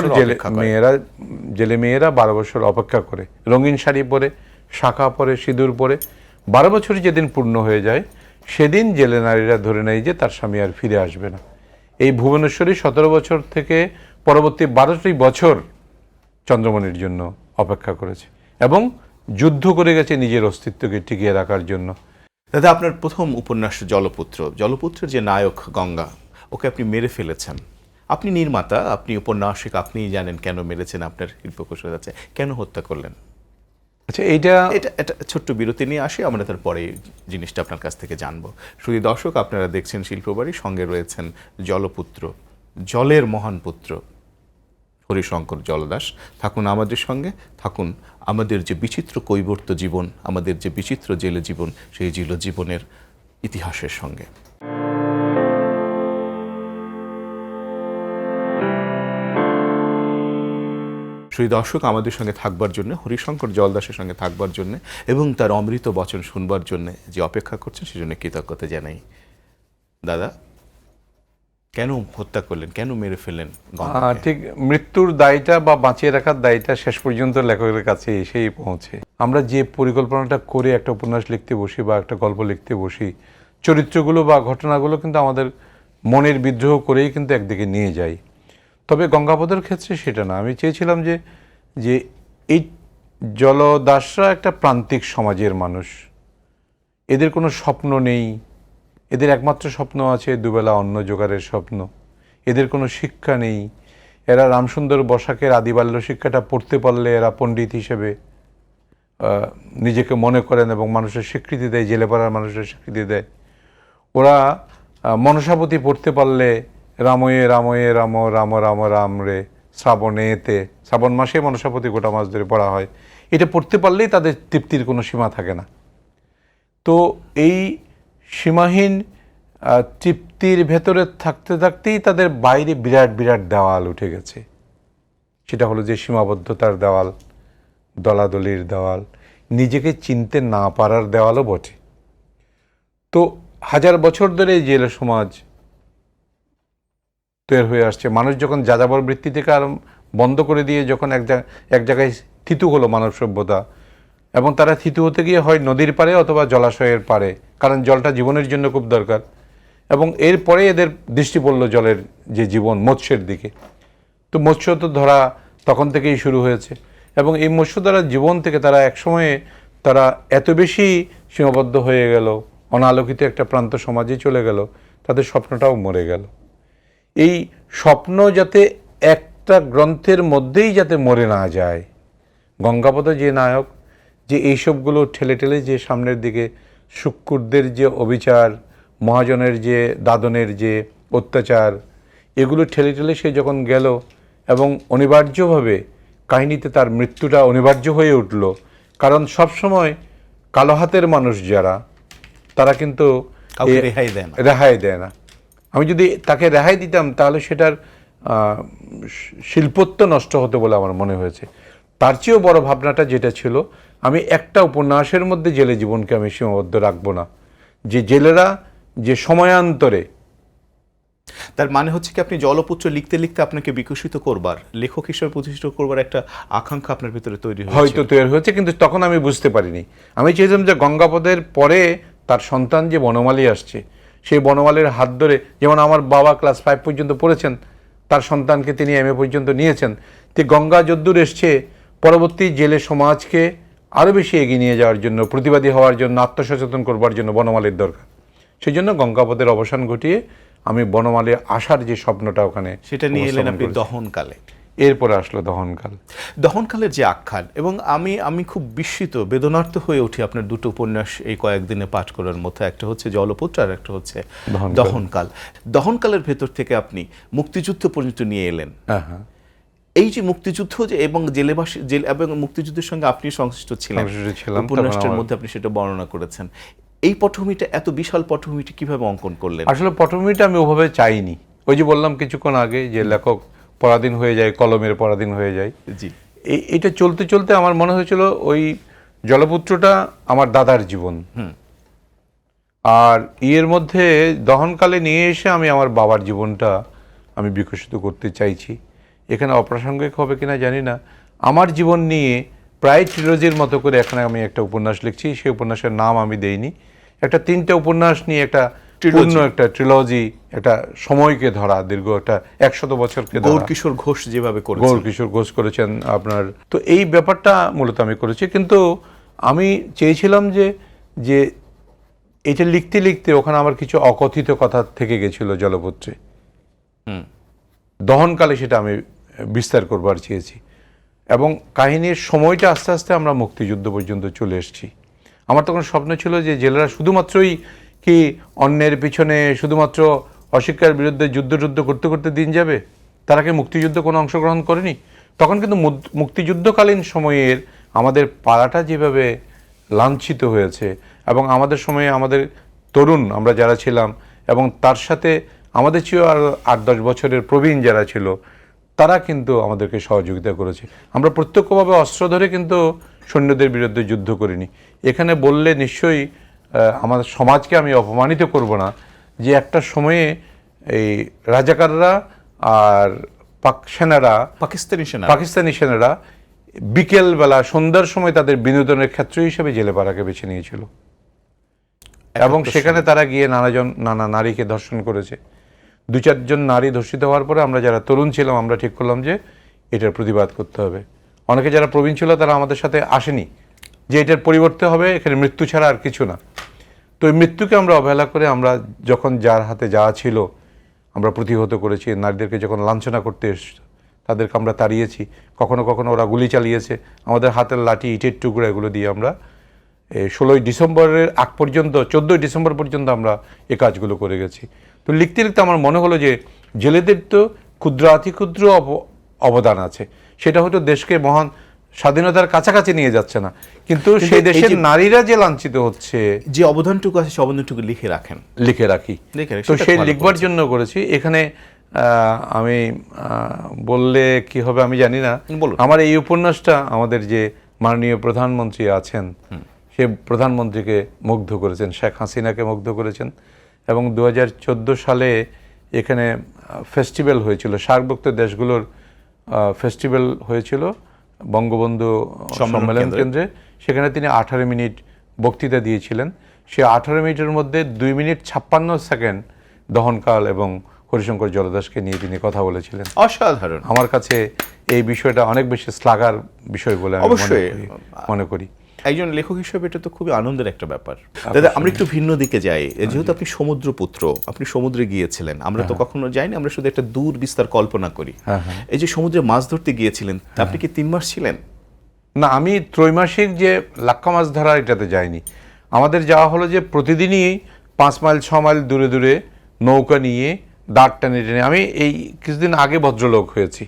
জেলে মেয়েরা 12 বছর অপেক্ষা করে, রঙিন শাড়ি পরে, শাঁখা পরে, সিঁদুর পরে। 12 বছর যেদিন পূর্ণ হয়ে যায়, সেদিন জেলে নারীরা ধরে নেয় যে তার স্বামী আর ফিরে আসবে না। এই ভুবনেশ্বরী 17 বছর থেকে পরবর্তী 12টি বছর চন্দ্রমণির জন্য অপেক্ষা করেছে এবং যুদ্ধ করে গেছে নিজের অস্তিত্বকে টিকিয়ে রাখার জন্য। দাদা, আপনার প্রথম উপন্যাস জলপুত্র, জলপুত্রের যে নায়ক গঙ্গা, ওকে আপনি মেরে ফেলেছেন। আপনি নির্মাতা, আপনি উপন্যাসিক, আপনিই জানেন কেন মেরেছেন, আপনার শিল্পকৌশল আছে, কেন হত্যা করলেন? আচ্ছা, এটা ছোট্ট বিরতি নিয়ে আসি, আমরা তারপরে জিনিসটা আপনার কাছ থেকে জানবো। শুধু দর্শক, আপনারা দেখছেন শিল্পবাড়ি, সঙ্গে রয়েছেন জলপুত্র, জলের মহান পুত্র হরিশঙ্কর জলদাস। থাকুন আমাদের সঙ্গে, থাকুন আমাদের যে বিচিত্র কৈবর্ত জীবন, আমাদের যে বিচিত্র জেলে জীবন, সেই জেলে জীবনের ইতিহাসের সঙ্গে। সেই দর্শক, আমাদের সঙ্গে থাকবার জন্য, হরিশঙ্কর জলদাসের সঙ্গে থাকবার জন্য এবং তার অমৃত বচন শুনবার জন্য যে অপেক্ষা করছেন, সেজন্য কৃতজ্ঞতা জানাই। দাদা, কেন হত্যা করলেন, কেন মেরে ফেললেন? ঠিক মৃত্যুর দায়টা বা বাঁচিয়ে রাখার দায়টা শেষ পর্যন্ত লেখকের কাছে এসেই পৌঁছে। আমরা যে পরিকল্পনাটা করে একটা উপন্যাস লিখতে বসি বা একটা গল্প লিখতে বসি, চরিত্রগুলো বা ঘটনাগুলো কিন্তু আমাদের মনের বিদ্রোহ করেই কিন্তু একদিকে নিয়ে যাই। তবে গঙ্গাপদের ক্ষেত্রে সেটা না। আমি চেয়েছিলাম যে এই জলদাসরা একটা প্রান্তিক সমাজের মানুষ, এদের কোনো স্বপ্ন নেই, এদের একমাত্র স্বপ্ন আছে দুবেলা অন্ন জোগাড়ের স্বপ্ন। এদের কোনো শিক্ষা নেই। এরা রামসুন্দর বসাকের আদিবাল্য শিক্ষাটা পড়তে পারলে এরা পণ্ডিত হিসেবে নিজেকে মনে করেন এবং মানুষের স্বীকৃতি দেয়, জেলেপাড়ার মানুষের স্বীকৃতি দেয়। ওরা মনসাপতি পড়তে পারলে রাময়ে রাময়ে রাম রাম রাম রাম রে শ্রাবণেতে, শ্রাবণ মাসে মনসাপতি গোটা মাস ধরে পড়া হয়। এটা পড়তে পারলেই তাদের তৃপ্তির কোনো সীমা থাকে না। তো এই সীমাহীন তৃপ্তির ভেতরে থাকতে থাকতেই তাদের বাইরে বিরাট বিরাট দেওয়াল উঠে গেছে। সেটা হলো যে সীমাবদ্ধতার দেওয়াল, দলাদলির দেওয়াল, নিজেকে চিনতে না পারার দেওয়ালও বটে। তো 1000 বছর ধরে জেলে সমাজ তৈরি হয়ে আসছে। মানুষ যখন যাযাবর বৃত্তি থেকে আর বন্ধ করে দিয়ে যখন এক জায়গায় থিতু হলো মানব সভ্যতা, এবং তারা থিতু হতে গিয়ে হয় নদীর পাড়ে অথবা জলাশয়ের পাড়ে, কারণ জলটা জীবনের জন্য খুব দরকার। এবং এরপরে এদের দৃষ্টি পড়ল জলের যে জীবন, মৎস্যের দিকে। তো মৎস্য তো ধরা তখন থেকেই শুরু হয়েছে এবং এই মৎস্য ধরা জীবন থেকে তারা একসময়ে তারা এত বেশি সীমাবদ্ধ হয়ে গেল, অনালোকিত একটা প্রান্ত সমাজে চলে গেল, তাদের স্বপ্নটাও মরে গেল। এই স্বপ্ন যাতে একটা গ্রন্থের মধ্যেই যাতে মরে না যায়, গঙ্গাপদ যে নায়ক, যে এইসবগুলো ঠেলে ঠেলে যে সামনের দিকে শুক্কুরদের যে অবিচার, মহাজনের যে দাদনের যে অত্যাচার, এগুলো ঠেলে ঠেলে সে যখন গেল এবং অনিবার্যভাবে কাহিনীতে তার মৃত্যুটা অনিবার্য হয়ে উঠল। কারণ সবসময় কালো হাতের মানুষ যারা, তারা কিন্তু রেহাই দেয় না। আমি যদি তাকে রেহাই দিতাম তাহলে সেটার শিল্পত্ব নষ্ট হতো বলে আমার মনে হয়েছে। তার চেয়েও বড় ভাবনাটা যেটা ছিল, আমি একটা উপন্যাসের মধ্যে জেলে জীবনকে আমি সীমাবদ্ধ রাখবো না। যে জেলেরা যে সময়ান্তরে তার মানে হচ্ছে কি আপনি জলপুত্র লিখতে লিখতে আপনাকে বিকশিত করবার, লেখক হিসেবে প্রতিষ্ঠিত করবার একটা আকাঙ্ক্ষা আপনার ভিতরে তৈরি হয়েছে। হয়তো তৈরি হয়েছে, কিন্তু তখন আমি বুঝতে পারিনি। আমি চেয়েছিলাম যে গঙ্গাপদের পরে তার সন্তান যে বনমালী আসছে, সেই বনমালীর হাত ধরে, যেমন আমার বাবা ক্লাস 5 পর্যন্ত পড়েছেন, তার সন্তানকে তিনি MA পর্যন্ত নিয়েছেন, তো গঙ্গা যদ্দূর এসছে পরবর্তী জেলে সমাজকে আরও বেশি এগিয়ে নিয়ে যাওয়ার জন্য, প্রতিবাদী হওয়ার জন্য, আত্মসচেতন করবার জন্য বনমালীর দরকার। সেই জন্য গঙ্গাপদের অবসান ঘটিয়ে আমি বনমালীর আসার যে স্বপ্নটা ওখানে সেটা নিয়ে এলেন আপনি উপস্থাপন করেছি। দহনকালে। এরপরে আসলো দহনকাল। দহনকালের যে আখ্যান, এবং আমি খুব বিস্মিত, বেদনার্থ হয়ে উঠি আপনার দুটো উপন্যাস এই কয়েকদিনে পাঠ করার মধ্যে। একটা হচ্ছে জলপুত্র আর একটা হচ্ছে দহনকাল। দহনকাল। দহনকালের ভেতর থেকে আপনি মুক্তিযুদ্ধ পর্যন্ত নিয়ে এলেন। হ্যাঁ হ্যাঁ, এই যে মুক্তিযুদ্ধ যে এবং জেলেবাসী এবং মুক্তিযুদ্ধের সঙ্গে আপনি সংশ্লিষ্ট ছিলেন, সংশ্লিষ্ট ছিলাম, তখন উপন্যাসটার আমার- মধ্যে আপনি সেটা বর্ণনা করেছেন। এই পটভূমিটা, এত বিশাল পটভূমিটা কিভাবে অঙ্কন করলেন? আসলে পটভূমিটা আমি ওভাবে চাইনি। ওই যে বললাম কিছুক্ষণ আগে যে লেখক পরাধীন হয়ে যায়, কলমের পরাধীন হয়ে যায়। জি, এটা চলতে চলতে আমার মনে হয়েছিল ওই জলপুত্রটা আমার দাদার জীবন, আর এর মধ্যে দহনকালে নিয়ে এসে আমি আমার বাবার জীবনটা আমি বিকশিত করতে চাইছি। এখানে অপ্রাসঙ্গিক হবে কিনা জানি না, আমার জীবন নিয়ে প্রায় ট্রিলজির মতো করে এখানে আমি একটা উপন্যাস লিখছি। সেই উপন্যাসের নাম আমি দেইনি। একটা 3টা উপন্যাস নিয়ে একটা পূর্ণ একটা ট্রিলজি, একটা সময়কে ধরা, দীর্ঘ একটা 100 বছরকে ধরা। গৌরকিশোর ঘোষ যেভাবে করেছেন। গৌরকিশোর ঘোষ করেছেন আপনার। তো এই ব্যাপারটা মূলত আমি করেছি, কিন্তু আমি চেয়েছিলাম যে এটা লিখতে লিখতে ওখানে আমার কিছু অকথিত কথা থেকে গেছিল জলপুত্রে। দহনকালে সেটা আমি বিস্তার করবার চেয়েছি, এবং কাহিনীর সময়টা আস্তে আস্তে আমরা মুক্তিযুদ্ধ পর্যন্ত চলে এসেছি। আমার তখন স্বপ্ন ছিল যে জেলেরা শুধুমাত্রই কি অন্যের পিছনে শুধুমাত্র অশিক্ষার বিরুদ্ধে যুদ্ধ করতে করতে দিন যাবে, তারা কি মুক্তিযুদ্ধ কোনো অংশগ্রহণ করেনি? তখন কিন্তু মুক্তিযুদ্ধকালীন সময়ের আমাদের পাড়াটা যেভাবে লাঞ্ছিত হয়েছে, এবং আমাদের সময়ে আমাদের তরুণ আমরা যারা ছিলাম, এবং তার সাথে আমাদের চেয়েও আর 8-10 বছরের প্রবীণ যারা ছিল, তারা কিন্তু আমাদেরকে সহযোগিতা করেছে। আমরা প্রত্যক্ষভাবে অস্ত্র ধরে কিন্তু সৈন্যদের বিরুদ্ধে যুদ্ধ করিনি। এখানে বললে নিশ্চয়ই আমাদের সমাজকে আমি অপমানিত করব না যে একটা সময়ে এই রাজাকাররা আর পাকিস্তানি সেনারা বিকেলবেলা সন্ধ্যার সময় তাদের বিনোদনের ক্ষেত্র হিসেবে জেলেপাড়াকে বেছে নিয়েছিল, এবং সেখানে তারা গিয়ে নানা নারীকে ধর্ষণ করেছে। 2-4 জন নারী ধর্ষিত হওয়ার পরে আমরা যারা তরুণ ছিলাম আমরা ঠিক করলাম যে এটার প্রতিবাদ করতে হবে। অনেকে যারা প্রবীণ ছিল তারা আমাদের সাথে আসেনি, যে এটার পরিবর্তে হবে, এখানে মৃত্যু ছাড়া আর কিছু না। তো এই মৃত্যুকে আমরা অবহেলা করে আমরা যখন যার হাতে যা ছিল আমরা প্রতিহত করেছি। নারীদেরকে যখন লাঞ্ছনা করতে এসেছে তাদেরকে আমরা তাড়িয়েছি, কখনো কখনো ওরা গুলি চালিয়েছে, আমাদের হাতের লাঠি, ইটের টুকরা, এগুলো দিয়ে আমরা 16ই ডিসেম্বরের আগ পর্যন্ত, 14ই ডিসেম্বর পর্যন্ত আমরা এই কাজগুলো করে গেছি। তো লিখতে লিখতে আমার মনে হলো যে জেলেদের তো ক্ষুদ্রাতি ক্ষুদ্র অবদান আছে, সেটা হয়তো দেশকে মহান স্বাধীনতার কাছাকাছি নিয়ে যাচ্ছে না, কিন্তু সেই দেশের নারীরা যে লাঞ্ছিত হচ্ছে, যে অবদানটুকু আছে সে অবদানটুকু লিখে রাখি। তো সেই লিখবার জন্য করেছি। এখানে আমি বললে কি হবে আমি জানি না, আমার এই উপন্যাসটা আমাদের যে মাননীয় প্রধানমন্ত্রী আছেন সে প্রধানমন্ত্রীকে মুগ্ধ করেছেন, শেখ হাসিনাকে মুগ্ধ করেছেন, এবং 2014 সালে এখানে ফেস্টিভ্যাল হয়েছিল, সার্কভুক্ত দেশগুলোর ফেস্টিভ্যাল হয়েছিল বঙ্গবন্ধু সম্মেলন কেন্দ্রে। সেখানে তিনি 18 মিনিট বক্তৃতা দিয়েছিলেন। সে 18 মিনিটের মধ্যে 2 মিনিট 56 সেকেন্ড দহনকাল এবং হরিশঙ্কর জলদাসকে নিয়ে তিনি কথা বলেছিলেন। অসাধারণ। আমার কাছে এই বিষয়টা অনেক বেশি শ্লাঘার বিষয় বলে আমি মনে করি। একজন লেখক হিসেবে এটা তো খুবই আনন্দের একটা ব্যাপার। দাদা, আমরা একটু ভিন্ন দিকে যাই। যেহেতু আপনি সমুদ্রপুত্র, আপনি সমুদ্রে গিয়েছিলেন, আমরা তো কখনো যাইনি, আমরা শুধু একটা দূর বিস্তার কল্পনা করি। এই যে সমুদ্রে মাছ ধরতে গিয়েছিলেন, আপনি কি 3 মাস ছিলেন? না, আমি ত্রৈমাসিক যে লাক্কা মাছ ধরা এটাতে যাইনি। আমাদের যাওয়া হলো যে প্রতিদিনই 5 মাইল 6 মাইল দূরে দূরে নৌকা নিয়ে দাঁড় টেনে টেনে, আমি এই কিছুদিন আগে ভদ্রলোক হয়েছি,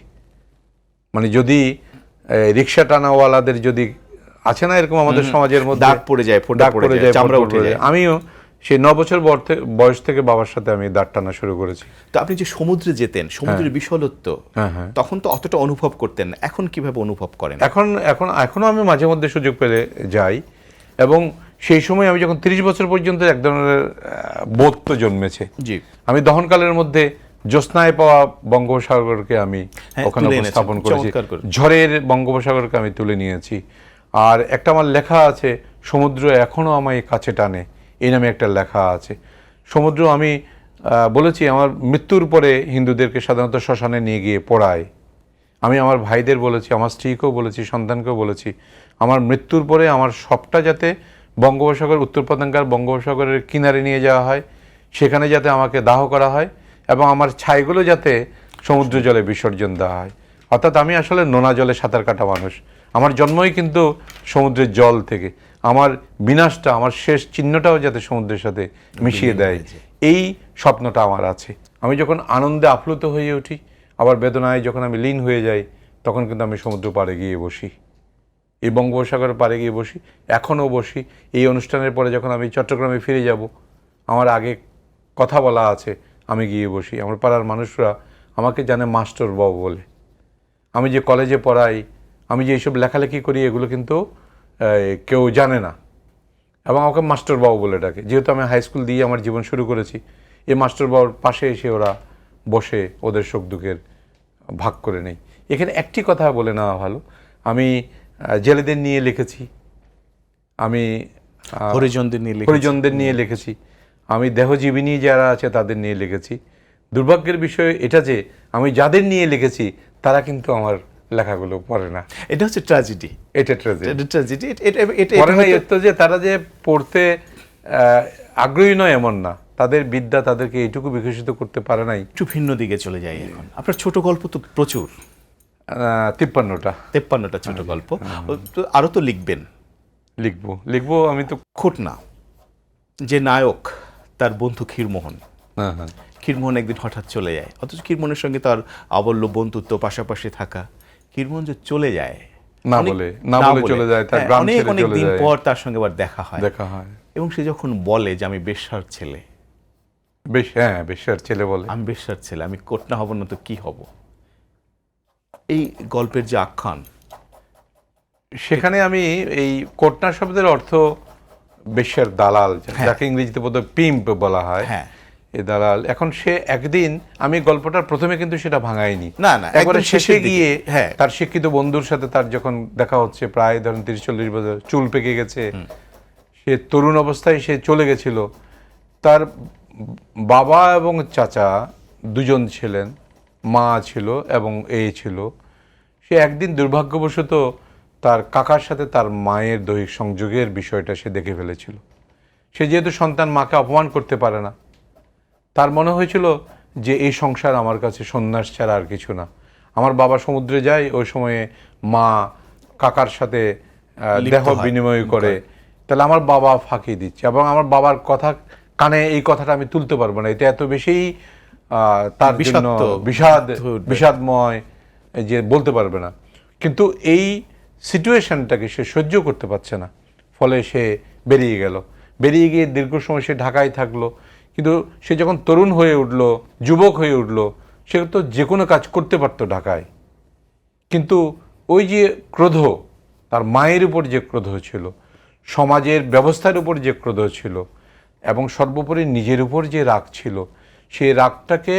মানে যদি রিক্সা টানাওয়ালাদের যদি আছে না এরকম আমাদের সমাজের মধ্যে দাগ পড়ে যায়, চামড়া উঠে যায়, আমিও সেই 9 বছর বয়স থেকে বাবার সাথে আমি দাঁড় টানা শুরু করেছি। তো আপনি যে সমুদ্রে যেতেন, সমুদ্রের বিশালত্ব তখন তো অতটা অনুভব করতেন, এখন কিভাবে অনুভব করেন? এখনো আমি মাঝে মধ্যে সুযোগ পেলে যাই, এবং সেই সময় আমি যখন 30 বছর পর্যন্ত এক ধরনের বোধ তো জন্মেছে। জি, আমি দহনকালের মধ্যে জ্যোৎস্নায় পাওয়া বঙ্গোপসাগরকে আমি হ্যাঁ, ওখানে তুলে এনেছেন, উপস্থাপন করেছি, চমৎকার করে। ঝড়ের বঙ্গোপসাগরকে আমি তুলে নিয়েছি। আর একটা আমার লেখা আছে, সমুদ্র এখনো আমায় কাছে টানে, এই নামে একটা লেখা আছে। সমুদ্র আমি বলেছি আমার মৃত্যুর পরে হিন্দুদেরকে সাধারণত শ্মশানে নিয়ে গিয়ে পোড়ায়। আমি আমার ভাইদের বলেছি, আমার স্ত্রীকেও বলেছি, সন্তানকেও বলেছি, আমার মৃত্যুর পরে আমার সবটা যাতে বঙ্গোপসাগর, উত্তর পতেঙ্গার বঙ্গোপসাগরের কিনারে নিয়ে যাওয়া হয়, সেখানে যাতে আমাকে দাহ করা হয় এবং আমার ছাইগুলো যাতে সমুদ্র জলে বিসর্জন দেওয়া হয়। অর্থাৎ আমি আসলে নোনা জলে সাঁতার কাটা মানুষ। আমার জন্মই কিন্তু সমুদ্রের জল থেকে। আমার বিনাশটা, আমার শেষ চিহ্নটাও যাতে সমুদ্রের সাথে মিশিয়ে দেয়, এই স্বপ্নটা আমার আছে। আমি যখন আনন্দে আপ্লুত হয়ে উঠি, আবার বেদনায় যখন আমি লীন হয়ে যাই, তখন কিন্তু আমি সমুদ্র পাড়ে গিয়ে বসি, এই বঙ্গোপসাগরের পাড়ে গিয়ে বসি, এখনও বসি। এই অনুষ্ঠানের পরে যখন আমি চট্টগ্রামে ফিরে যাব, আমার আগে কথা বলা আছে, আমি গিয়ে বসি। আমার পাড়ার মানুষরা আমাকে জানে মাস্টার বাবু বলে। আমি যে কলেজে পড়াই, আমি যে এইসব লেখালেখি করি, এগুলো কিন্তু কেউ জানে না এবং আমাকে মাস্টার বাবু বলে ডাকে। যেহেতু আমি হাই স্কুল দিয়ে আমার জীবন শুরু করেছি, এই মাস্টার বাবুর পাশে এসে ওরা বসে ওদের সুখ দুঃখের ভাগ করে নেই। এখানে একটি কথা বলে নেওয়া ভালো, আমি জেলেদের নিয়ে লিখেছি, আমি হরিজনদের নিয়ে লিখেছি, আমি দেহজীবিনী যারা আছে তাদের নিয়ে লিখেছি। দুর্ভাগ্যের বিষয় এটা যে আমি যাদের নিয়ে লিখেছি তারা কিন্তু আমার লেখাগুলো পড়ে না। এটা হচ্ছে ট্র্যাজেডি, এটা ট্র্যাজেডি। এটা ট্র্যাজেডি। পড়ে না এর তো যে তারা যে পড়তে আগ্রহী নয় এমন না, তাদের বিদ্যা তাদেরকে এইটুকু বিকশিত করতে পারে নাই। একটু ভিন্ন দিকে চলে যাই এখন। আপনার ছোট গল্প তো প্রচুর, 53টা ছোট গল্প। তো আরো তো লিখবেন? লিখবো আমি তো। ঘটনা যে নায়ক, তার বন্ধু ক্ষীরমোহন, হ্যাঁ, ক্ষীরমোহন একদিন হঠাৎ চলে যায়, অথচ ক্ষীরমোহনের সঙ্গে তার আবল্য বন্ধুত্ব, পাশাপাশি থাকা। ক্ষীরমোহন যে চলে যায়, না বলে চলে যায়, তার গ্রাম ছেড়ে অনেক চলে দিন যায়, পর তার সঙ্গে আবার দেখা হয়। এবং সে যখন বলে যে আমি বেশ্যার ছেলে, বেশ্যার ছেলে বলে, আমি বেশ্যার ছেলে, আমি কোটনা হব না তো কি হব, এই গল্পের যে আখ্যান, সেখানে আমি এই কোটনা শব্দের অর্থ বেশ্যার দালাল, যাকে ইংরেজিতে বোধহয় পিম্প বলা হয়। এই দালাল। এখন সে একদিন, আমি গল্পটার প্রথমে কিন্তু সেটা ভাঙাইনি, না একবারে শেষে গিয়ে তার শিক্ষিত বন্ধুর সাথে তার যখন দেখা হচ্ছে, প্রায় ধরেন 30-40 বছর, চুল পেকে গেছে, সে তরুণ অবস্থায় সে চলে গেছিল। তার বাবা এবং চাচা দুজন ছিলেন, মা ছিল এবং ছিল। সে একদিন দুর্ভাগ্যবশত তার কাকার সাথে তার মায়ের দৈহিক সংযোগের বিষয়টা সে দেখে ফেলেছিল। সে যেহেতু সন্তান, মাকে অপমান করতে পারে না, তার মনে হয়েছিল যে এই সংসার আমার কাছে সন্ন্যাস ছাড়া আর কিছু না। আমার বাবা সমুদ্রে যায়, ওই সময়ে মা কাকার সাথে দেহ বিনিময় করে, তাহলে আমার বাবা ফাঁকি দিচ্ছে এবং আমার বাবার কথা কানে এই কথাটা আমি তুলতে পারবো না, এটা এত বেশি তার জন্য বিষাদময় যে বলতে পারবে না। কিন্তু এই সিচুয়েশনটাকে সে সহ্য করতে পারছে না, ফলে সে বেরিয়ে গিয়ে দীর্ঘ সময় সে ঢাকায় থাকলো। কিন্তু সে যখন তরুণ হয়ে উঠলো, যুবক হয়ে উঠলো, সে তো যে কোনো কাজ করতে পারতো ঢাকায়। কিন্তু ওই যে ক্রোধ, তার মায়ের উপর যে ক্রোধ ছিল, সমাজের ব্যবস্থার উপর যে ক্রোধ ছিল এবং সর্বোপরি নিজের উপর যে রাগ ছিল, সেই রাগটাকে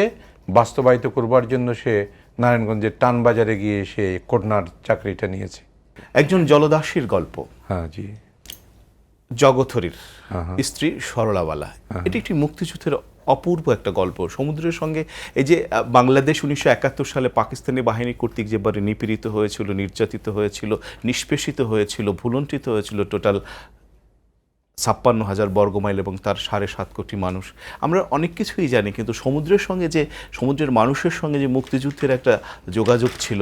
বাস্তবায়িত করবার জন্য সে নারায়ণগঞ্জের টানবাজারে গিয়ে সে কোটনার চাকরিটা নিয়েছে। একজন জলদাসীর গল্প। হ্যাঁ জি। জগথরির স্ত্রী সরলাবালা, এটি একটি মুক্তিযুদ্ধের অপূর্ব একটা গল্প। সমুদ্রের সঙ্গে এই যে বাংলাদেশ 1971 সালে পাকিস্তানি বাহিনী কর্তৃক যেবারে নিপীড়িত হয়েছিল, নির্যাতিত হয়েছিল, নিষ্পেষিত হয়েছিল, ভুলুণ্ঠিত হয়েছিল টোটাল 56,000 বর্গমাইল এবং তার 7.5 কোটি মানুষ। আমরা অনেক কিছুই জানি, কিন্তু সমুদ্রের সঙ্গে যে, সমুদ্রের মানুষের সঙ্গে যে মুক্তিযুদ্ধের একটা যোগাযোগ ছিল,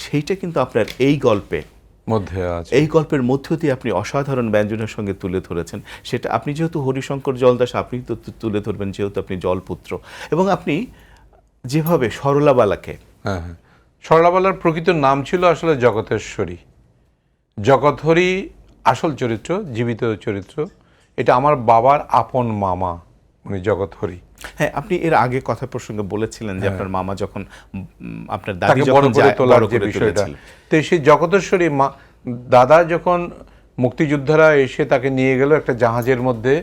সেইটা কিন্তু আপনার এই গল্পে মধ্যে আছে। এই গল্পের মধ্য দিয়ে আপনি অসাধারণ ব্যঞ্জনের সঙ্গে তুলে ধরেছেন। সেটা আপনি যেহেতু হরিশঙ্কর জলদাস, আপনি তো তুলে ধরবেন যেহেতু আপনি জলপুত্র, এবং আপনি যেভাবে সরলাবালাকে, সরলাবালার প্রকৃত নাম ছিল আসলে জগতেশ্বরী। জগৎহরি আসল চরিত্র, জীবিত চরিত্র। এটা আমার বাবার আপন মামা, উনি জগৎহরি। হ্যাঁ, আপনি এর আগে কথা প্রসঙ্গে বলেছিলেন যে আপনার মামা যখন, আপনার দাদি যখন বড় করে বিষয়টা, তো সেই জগতেশ্বরী মা, দাদা যখন মুক্তিযোদ্ধারা এসে তাকে নিয়ে গেল একটা জাহাজের মধ্যে,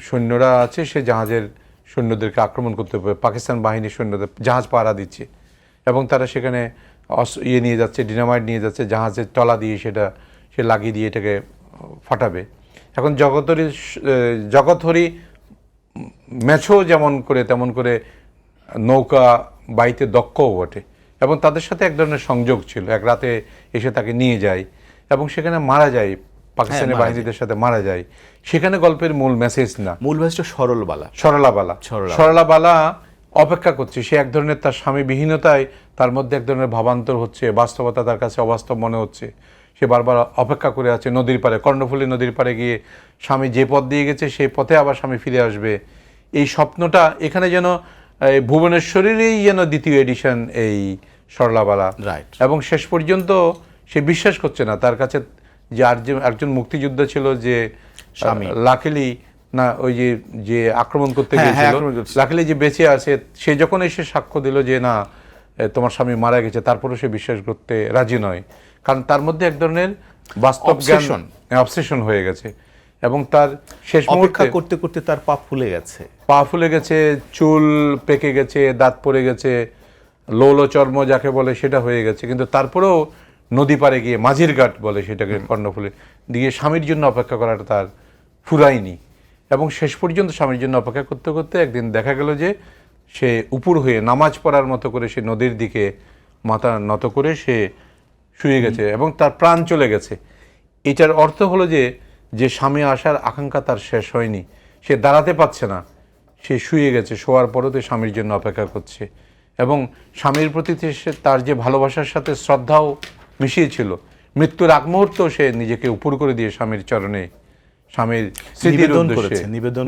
সৈন্যরা আছে, সে জাহাজের সৈন্যদেরকে আক্রমণ করতে হবে, পাকিস্তান বাহিনীর সৈন্যদের জাহাজ পাহারা দিচ্ছে এবং তারা সেখানে নিয়ে যাচ্ছে, ডিনামাইট নিয়ে যাচ্ছে, জাহাজের তলা দিয়ে সেটা সে লাগিয়ে দিয়ে এটাকে ফাটাবে। এখন জগৎহরি ম্যাচও যেমন করে তেমন করে নৌকা বাইতে দক্ষও বটে এবং তাদের সাথে এক ধরনের সংযোগ ছিল। এক রাতে এসে তাকে নিয়ে যায় এবং সেখানে মারা যায়, পাকিস্তানি বাহিনীদের সাথে মারা যায়। সেখানে গল্পের মূল মেসেজ না, মূল মেসেজটা সরলাবালা অপেক্ষা করছে। সে এক ধরনের তার স্বামী বিহীনতায় তার মধ্যে এক ধরনের ভাবান্তর হচ্ছে, বাস্তবতা তার কাছে অবাস্তব মনে হচ্ছে। সে বারবার অপেক্ষা করে আছে নদীর পাড়ে, কর্ণফুলী নদীর পাড়ে গিয়ে স্বামী যে পথ দিয়ে গেছে সেই পথে আবার স্বামী ফিরে আসবে। এই স্বপ্নটা এখানে যেন ভুবনেশ্বরেরই যেন দ্বিতীয় এডিশন এই সরলাবালা, রাইট। এবং শেষ পর্যন্ত সে বিশ্বাস করছে না তার কাছে যে একজন মুক্তিযোদ্ধা ছিল যে লাকিলি না ওই যে আক্রমণ করতে গিয়েছিল, লাকিলি যে বেঁচে আছে, সে যখন এসে সাক্ষ্য দিল যে না তোমার স্বামী মারা গেছে, তারপরে সে বিশ্বাস করতে রাজি নয়, কারণ তার মধ্যে এক ধরনের বাস্তব জ্ঞান, অবসেশন হয়ে গেছে এবং তার শেষ অপেক্ষা করতে করতে তার পা ফুলে গেছে, চুল পেকে গেছে, দাঁত পড়ে গেছে, লৌল চর্ম যাকে বলে সেটা হয়ে গেছে, কিন্তু তারপরেও নদী পাড়ে গিয়ে মাঝির ঘাট বলে সেটাকে, কর্ণফুলী দিয়ে স্বামীর জন্য অপেক্ষা করাটা তার ফুরায়নি এবং শেষ পর্যন্ত স্বামীর জন্য অপেক্ষা করতে করতে একদিন দেখা গেল যে সে উপর হয়ে নামাজ পড়ার মতো করে সে নদীর দিকে মাথা নত করে সে শুয়ে গেছে এবং তার প্রাণ চলে গেছে। এটার অর্থ হলো যে স্বামী আসার আকাঙ্ক্ষা তার শেষ হয়নি, সে দাঁড়াতে পারছে না, সে শুয়ে গেছে, শোয়ার পরেও তো স্বামীর জন্য অপেক্ষা করছে এবং স্বামীর প্রতি তার যে ভালোবাসার সাথে শ্রদ্ধাও মিশিয়েছিল, মৃত্যুর আগ মুহূর্ত সে নিজেকে উপর করে দিয়ে স্বামীর চরণে, স্বামীর স্মৃতির উদ্দেশ্যে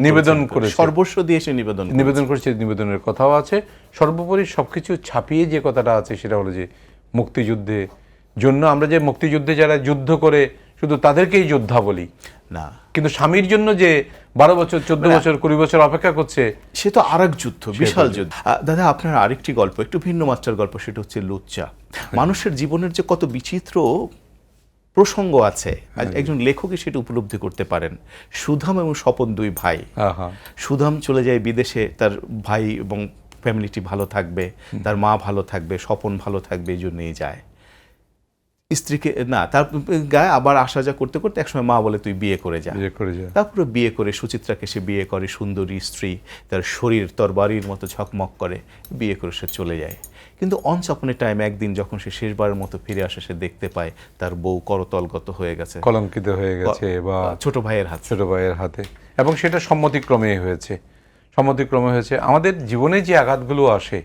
নিবেদন করেছে, সর্বস্ব দিয়ে সে নিবেদন করেছে। নিবেদনের কথাও আছে। সর্বোপরি সবকিছু ছাপিয়ে যে কথাটা আছে সেটা হলো যে মুক্তিযুদ্ধে জন্য আমরা যে মুক্তিযুদ্ধে যারা যুদ্ধ করে শুধু তাদেরকেই যোদ্ধা বলি না, কিন্তু স্বামীর জন্য যে 12 বছর 14 বছর 20 বছর অপেক্ষা করছে, সে তো আরেক যুদ্ধ, বিশাল যুদ্ধ। দাদা, আপনার আরেকটি গল্প, একটু ভিন্ন মাত্রার গল্প, সেটা হচ্ছে লুচ্চা। মানুষের জীবনের যে কত বিচিত্র প্রসঙ্গ আছে, একজন লেখকই সেটা উপলব্ধি করতে পারেন। সুধাম এবং স্বপন দুই ভাই, সুধাম চলে যায় বিদেশে, তার ভাই এবং ফ্যামিলিটি ভালো থাকবে, তার মা ভালো থাকবে, স্বপন ভালো থাকবে, এই জন্যই যায়। স্ত্রীকে না, তার গায়ে আবার আসা যা করতে করতে একসময় মা বলে তুই বিয়ে করে যা। তারপরে বিয়ে করে সুচিত্রাকে সে বিয়ে করে, সুন্দরী স্ত্রী, তার শরীর তরবারির মতো ঝকমক করে, বিয়ে করে সে চলে যায়। কিন্তু অনস আপন এ টাইম একদিন যখন সে শেষবারের মতো ফিরে আসে, সে দেখতে পায় তার বউ করতলগত হয়ে গেছে, কলঙ্কিত হয়ে গেছে বা ছোট ভাইয়ের হাতে, এবং সেটা সম্মতিক্রমে হয়েছে। আমাদের জীবনে যে আঘাতগুলো আসে,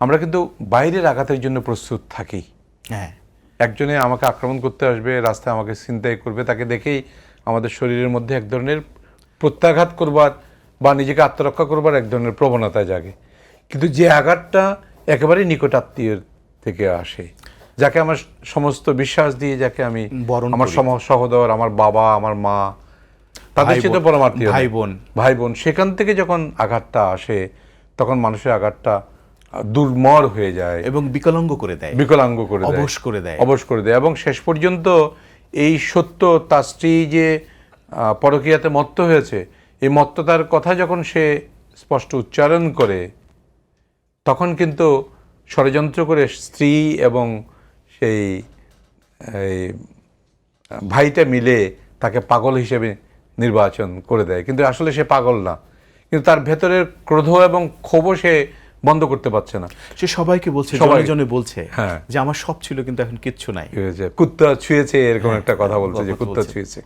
আমরা কিন্তু বাইরের আঘাতের জন্য প্রস্তুত থাকি। হ্যাঁ, একজনে আমাকে আক্রমণ করতে আসবে, রাস্তায় আমাকে ছিনতাই করবে, তাকে দেখেই আমাদের শরীরের মধ্যে এক ধরনের প্রত্যাঘাত করবার বা নিজেকে আত্মরক্ষা করবার এক ধরনের প্রবণতা জাগে। কিন্তু যে আঘাতটা একেবারেই নিকট আত্মীয়ের থেকে আসে, যাকে আমার সমস্ত বিশ্বাস দিয়ে, যাকে আমি আমার সহোদর, আমার বাবা, আমার মা, তাদের সাথে পরমাত্মীয়, ভাই বোন, সেখান থেকে যখন আঘাতটা আসে তখন মানুষের আঘাতটা দুর্মর হয়ে যায় এবং বিকলাঙ্গ করে দেয়, অবশ করে দেয় এবং শেষ পর্যন্ত এই সত্য, তার স্ত্রী যে পরকীয়াতে মত্ত হয়েছে, এই মত্ততার কথা যখন সে স্পষ্ট উচ্চারণ করে, তখন কিন্তু ষড়যন্ত্র করে স্ত্রী এবং সেই ভাইটা মিলে তাকে পাগল হিসেবে নির্বাচন করে দেয়, কিন্তু আসলে সে পাগল না, কিন্তু তার ভেতরের ক্রোধ এবং ক্ষোভ সে বন্ধ করতে পারছে না। সে সবাইকে বলছে, জনে বলছে যে আমার সব ছিল কিন্তু এখন কিচ্ছু নাই, কুত্তা ছুঁয়েছে, এরকম একটা কথা বলছে যে কুত্তা ছুঁয়েছে।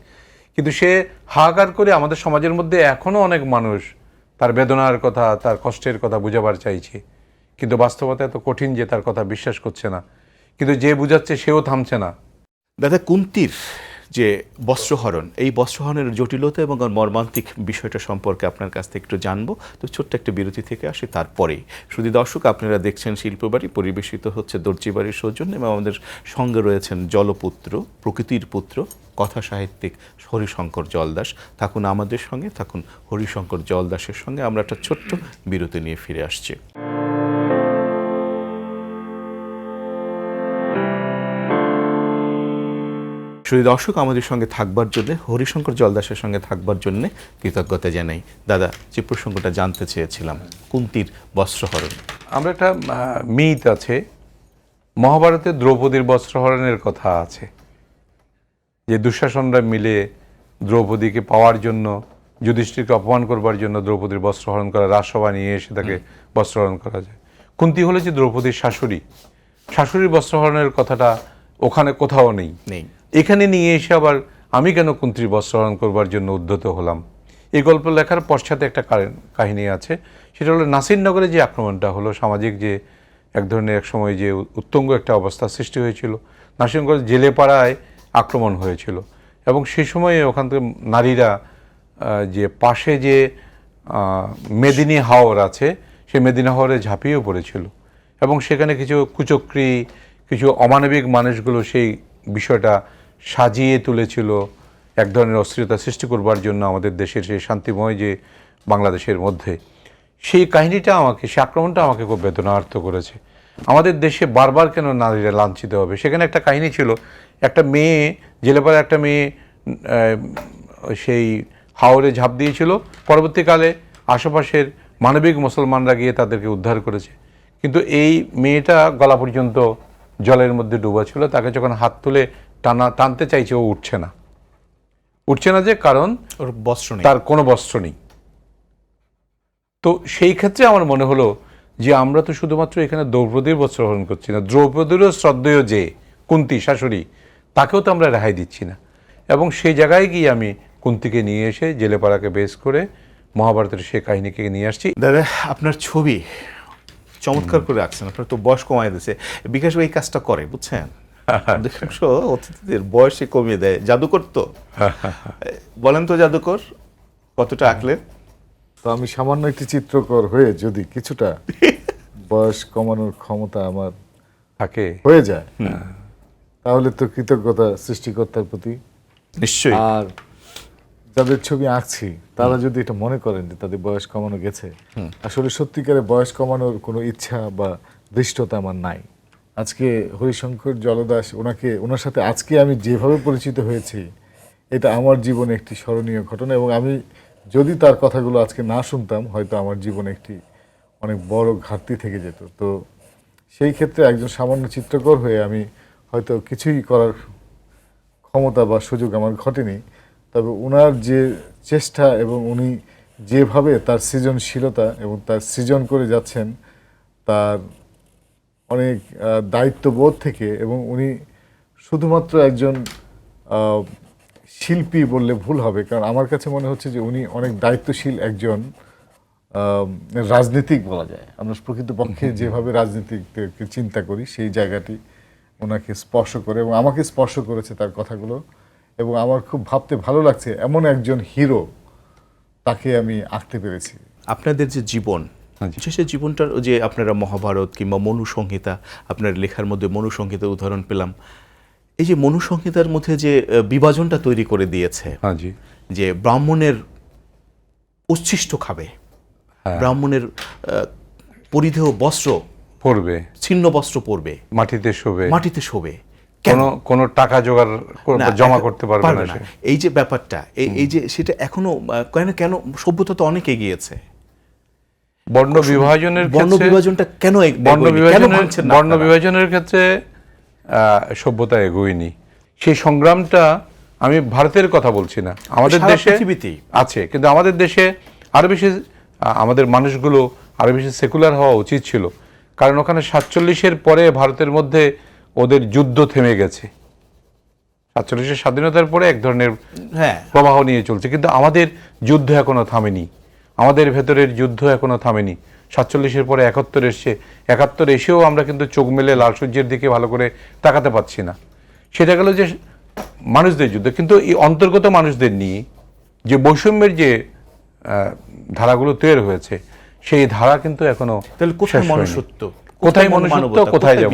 কিন্তু সে হাহাকার করে, আমাদের সমাজের মধ্যে এখনো অনেক মানুষ তার বেদনার কথা, তার কষ্টের কথা বুঝাবার চাইছে, কিন্তু বাস্তবতা এত কঠিন যে তার কথা বিশ্বাস করছে না, কিন্তু যে বুঝাচ্ছে সেও থামছে না। দাদা, কুন্তির যে বস্ত্রহরণ, এই বস্ত্রহরণের জটিলতা এবং মর্মান্তিক বিষয়টা সম্পর্কে আপনার কাছ থেকে একটু জানবো। তো ছোট্ট একটা বিরতি থেকে আসি, তারপরেই। শুধু দর্শক, আপনারা দেখছেন শিল্পবাড়ি, পরিবেশিত হচ্ছে দর্জি বাড়ির সৌজন্যে, এবং আমাদের সঙ্গে রয়েছেন জলপুত্র, প্রকৃতির পুত্র, কথা সাহিত্যিক হরিশঙ্কর জলদাস। থাকুন আমাদের সঙ্গে, থাকুন হরিশঙ্কর জলদাসের সঙ্গে। আমরা একটা ছোট্ট বিরতি নিয়ে ফিরে আসছি। শুধু দর্শক আমাদের সঙ্গে থাকবার জন্য, হরিশঙ্কর জলদাসের সঙ্গে থাকবার জন্য কৃতজ্ঞতা জানাই। দাদা, যে প্রসঙ্গটা জানতে চেয়েছিলাম, কুন্তির বস্ত্রহরণ। আমরা একটা মিথ আছে, মহাভারতে দ্রৌপদীর বস্ত্রহরণের কথা আছে, যে দুঃশাসনরা মিলে দ্রৌপদীকে পাওয়ার জন্য, যুধিষ্ঠিরকে অপমান করবার জন্য দ্রৌপদীর বস্ত্রহরণ করা, রাজসভা নিয়ে এসে তাকে বস্ত্রহরণ করা যায়। কুন্তী হলো যে দ্রৌপদীর শাশুড়ি, শাশুড়ির বস্ত্রহরণের কথাটা ওখানে কোথাও নেই। এখানে নিয়ে এসে আবার আমি কেন কুন্তীর বস্ত্রহরণ করবার জন্য উদ্যত হলাম। এই গল্প লেখার পশ্চাতে একটা কাহিনী আছে, সেটা হলো নাসিরনগরে যে আক্রমণটা হলো, সামাজিক যে এক ধরনের এক সময় যে উত্তঙ্গ একটা অবস্থা সৃষ্টি হয়েছিল, নাসিরনগরের জেলেপাড়ায় আক্রমণ হয়েছিল, এবং সেই সময়ে ওখান থেকে নারীরা যে পাশে যে মেদিনী হাওর আছে, সেই মেদিনী হাওরে ঝাঁপিয়েও পড়েছিল, এবং সেখানে কিছু কুচক্রী, কিছু অমানবিক মানুষগুলো সেই বিষয়টা সাজিয়ে তুলেছিল এক ধরনের অস্থিরতা সৃষ্টি করবার জন্য আমাদের দেশের সেই শান্তিময় যে বাংলাদেশের মধ্যে। সেই কাহিনীটা আমাকে, সেই আক্রমণটা আমাকে খুব বেদনার্থ করেছে। আমাদের দেশে বারবার কেন নারীরা লাঞ্ছিত হবে? সেখানে একটা কাহিনী ছিল, একটা মেয়ে, জেলেপাড়া একটা মেয়ে সেই হাওরে ঝাঁপ দিয়েছিল, পরবর্তীকালে আশেপাশের মানবিক মুসলমানরা গিয়ে তাদেরকে উদ্ধার করেছে, কিন্তু এই মেয়েটা গলা পর্যন্ত জলের মধ্যে ডুবা ছিল। তাকে যখন হাত তুলে টানতে চাইছে, ও উঠছে না যে কারণ ওর বস্ত্র নেই, তার কোনো বস্ত্র নেই। তো সেই ক্ষেত্রে আমার মনে হলো যে আমরা তো শুধুমাত্র এখানে দ্রৌপদীর বস্ত্রহরণ করছি না, দ্রৌপদীরও শ্রদ্ধেয় যে কুন্তী শাশুড়ি, তাকেও তো আমরা রেহাই দিচ্ছি না। এবং সেই জায়গায় গিয়ে আমি কুন্তীকে নিয়ে এসে জেলেপাড়াকে বেস করে মহাভারতের সেই কাহিনীকে নিয়ে আসছি। দাদা, আপনার ছবি চমৎকার করে আঁকছেন, আপনার তো বয়স কমায় দিয়েছে। বিকাশ এই কাজটা করে, বুঝছেন, অধিকাংশ অতিথিদের বয়সে কমিয়ে দেয়। জাদুকর তো বলেন তো, জাদুকর কতটা আঁকলেন? তো আমি সামান্য একটি চিত্রকর হয়ে যদি কিছুটা বয়স কমানোর ক্ষমতা আমার থাকে হয়ে যায়, তাহলে তো কৃতজ্ঞতা সৃষ্টিকর্তার প্রতি। নিশ্চয়ই। আর যাদের ছবি আঁকছি তারা যদি এটা মনে করেন যে তাদের বয়স কমানো গেছে, আসলে সত্যিকারে বয়স কমানোর কোনো ইচ্ছা বা দৃষ্টতা আমার নাই। আজকে হরিশঙ্কর জলদাস, ওনার সাথে আজকে আমি যেভাবে পরিচিত হয়েছি, এটা আমার জীবনে একটি স্মরণীয় ঘটনা, এবং আমি যদি তার কথাগুলো আজকে না শুনতাম, হয়তো আমার জীবনে একটি অনেক বড় ঘাটতি থেকে যেত। তো সেই ক্ষেত্রে একজন সামান্য চিত্রকর হয়ে আমি হয়তো কিছুই করার ক্ষমতা বা সুযোগ আমার ঘটেনি, তবে ওনার যে চেষ্টা এবং উনি যেভাবে তার সৃজনশীলতা এবং তার সৃজন করে যাচ্ছেন, তার অনেক দায়িত্ববোধ থেকে, এবং উনি শুধুমাত্র একজন শিল্পী বললে ভুল হবে, কারণ আমার কাছে মনে হচ্ছে যে উনি অনেক দায়িত্বশীল একজন রাজনীতিক বলা যায়। আমরা প্রকৃতপক্ষে যেভাবে রাজনীতিকে চিন্তা করি, সেই জায়গাটি ওনাকে স্পর্শ করে এবং আমাকে স্পর্শ করেছে তার কথাগুলো, এবং আমার খুব ভাবতে ভালো লাগছে এমন একজন হিরো তাকে আমি আঁকতে পেরেছি। আপনাদের যে জীবন, সেই জীবনটার যে আপনারা মহাভারত কিংবা মনুসংহিতা, আপনার লেখার মধ্যে মনুসংহিতার উদাহরণ পেলাম, এই যে মনুসংহিতার মধ্যে যে বিভাজনটা তৈরি করে দিয়েছে, যে ব্রাহ্মণের উচ্ছিষ্ট খাবে, ব্রাহ্মণের পরিধেয় বস্ত্র পরবে, ছিন্ন বস্ত্র পরবে, মাটিতে শোবে, কোনো টাকা জোগাড় জমা করতে পারবে না। এই যে ব্যাপারটা, এই যে সেটা এখনো কেন সভ্যতা তো অনেক এগিয়েছে, বর্ণ বিভাজনটা কেন বর্ণ বিভাজনের ক্ষেত্রে সভ্যতা এগোয়নি। সেই সংগ্রামটা, আমি ভারতের কথা বলছি না, আমাদের দেশে আছে, কিন্তু আমাদের দেশে আরো বেশি, আমাদের মানুষগুলো আরো বেশি সেকুলার হওয়া উচিত ছিল, কারণ ওখানে 47-এর পরে ভারতের মধ্যে ওদের যুদ্ধ থেমে গেছে। 47-এর স্বাধীনতার পরে এক ধরনের প্রবাহ নিয়ে চলছে, কিন্তু আমাদের যুদ্ধ এখনো থামেনি, আমাদের ভেতরের যুদ্ধ এখনো থামেনি। 47-এর পরে 71 এসছে, 71 এসেও আমরা কিন্তু চোখ মেলে লাল সূর্যের দিকে ভালো করে তাকাতে পারছি না। সেটা গেল যে মানুষদের যুদ্ধ, কিন্তু এই অন্তর্গত মানুষদের নিয়ে যে বৈষম্যের যে ধারাগুলো তৈরি হয়েছে, সেই ধারা কিন্তু এখনো কোথায় মনুষ্যত্ব, কোথায় যাব,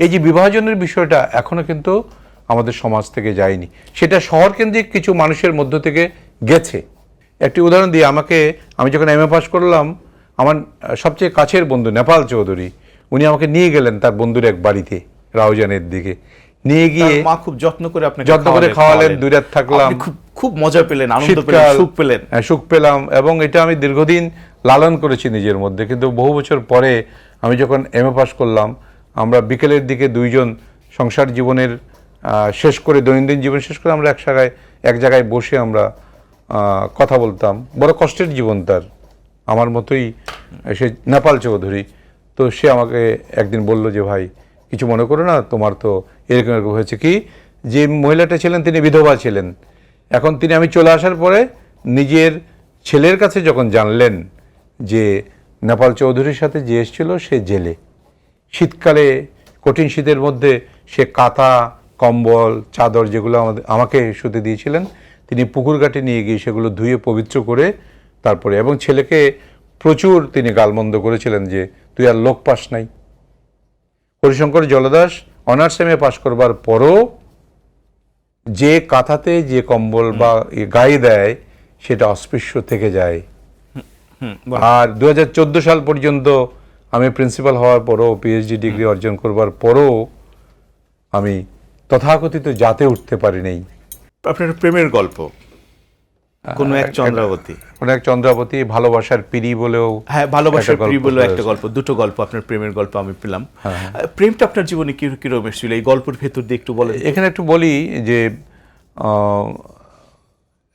এই যে বিভাজনের বিষয়টা এখনো কিন্তু আমাদের সমাজ থেকে যায়নি। সেটা শহর কেন্দ্রিক কিছু মানুষের মধ্য থেকে গেছে। একটি উদাহরণ দিয়ে, আমি যখন MA পাস করলাম, আমার সবচেয়ে কাছের বন্ধু নেপাল চৌধুরী, উনি আমাকে নিয়ে গেলেন তার বন্ধুর এক বাড়িতে, রাউজানের দিকে। নিয়ে গিয়ে তার মা খুব যত্ন করে আপনাকে যত্ন করে খাওয়ালেন, 2 রাত থাকলাম। আপনি খুব খুব মজা পেলেন, আনন্দ পেলেন, শীতকাল, সুখ পেলেন। সুখ পেলাম, এবং এটা আমি দীর্ঘদিন লালন করেছি নিজের মধ্যে। কিন্তু বহু বছর পরে আমি যখন এমএ পাস করলাম, আমরা বিকেলের দিকে দুইজন সংসার জীবনের শেষ করে, দৈনন্দিন জীবন শেষ করে আমরা এক জায়গায় বসে আমরা কথা বলতাম। বড় কষ্টের জীবন তার, আমার মতোই, সে নেপাল চৌধুরী। তো সে আমাকে একদিন বলল যে, ভাই কিছু মনে করো না, তোমার তো এরকম এরকম হয়েছে। কি, যে মহিলাটা ছিলেন তিনি বিধবা ছিলেন। এখন তিনি, আমি চলে আসার পরে নিজের ছেলের কাছে যখন জানলেন যে নেপাল চৌধুরীর সাথে যে এসেছিল সে জেলে, শীতকালে কঠিন শীতের মধ্যে সে কাঁথা, কম্বল, চাদর যেগুলো আমাকে শুতে দিয়েছিলেন, তিনি পুকুর ঘাটে নিয়ে গিয়ে সেগুলো ধুয়ে পবিত্র করে তারপরে, এবং ছেলেকে প্রচুর তিনি গালমন্দ করেছিলেন যে তুই আর লোক পাস নাই। হরিশঙ্কর জলদাস অনার্স এমএ পাশ করবার পরও যে কাঁথাতে যে কম্বল বা গায়ে দেয় সেটা অস্পৃশ্য থেকে যায়। আর 2014 সাল পর্যন্ত আমি প্রিন্সিপাল হওয়ার পরও, পিএইচডি ডিগ্রি অর্জন করবার পরও আমি তথাকথিত জাতে উঠতে পারি নাই। আপনার প্রেমের গল্প, কোন এক চন্দ্রাবতী, ভালোবাসার পিড়ি বলেও, হ্যাঁ ভালোবাসার একটা প্রিয় গল্প বলেও একটা রয়েছে। গল্প, দুটো গল্প আপনার প্রেমের গল্প আমি পেলাম। প্রেমটা আপনার জীবনে কিরকম এসেছিল, এই গল্পের ভেতর দিয়ে একটু বলেন। এখানে একটু বলি যে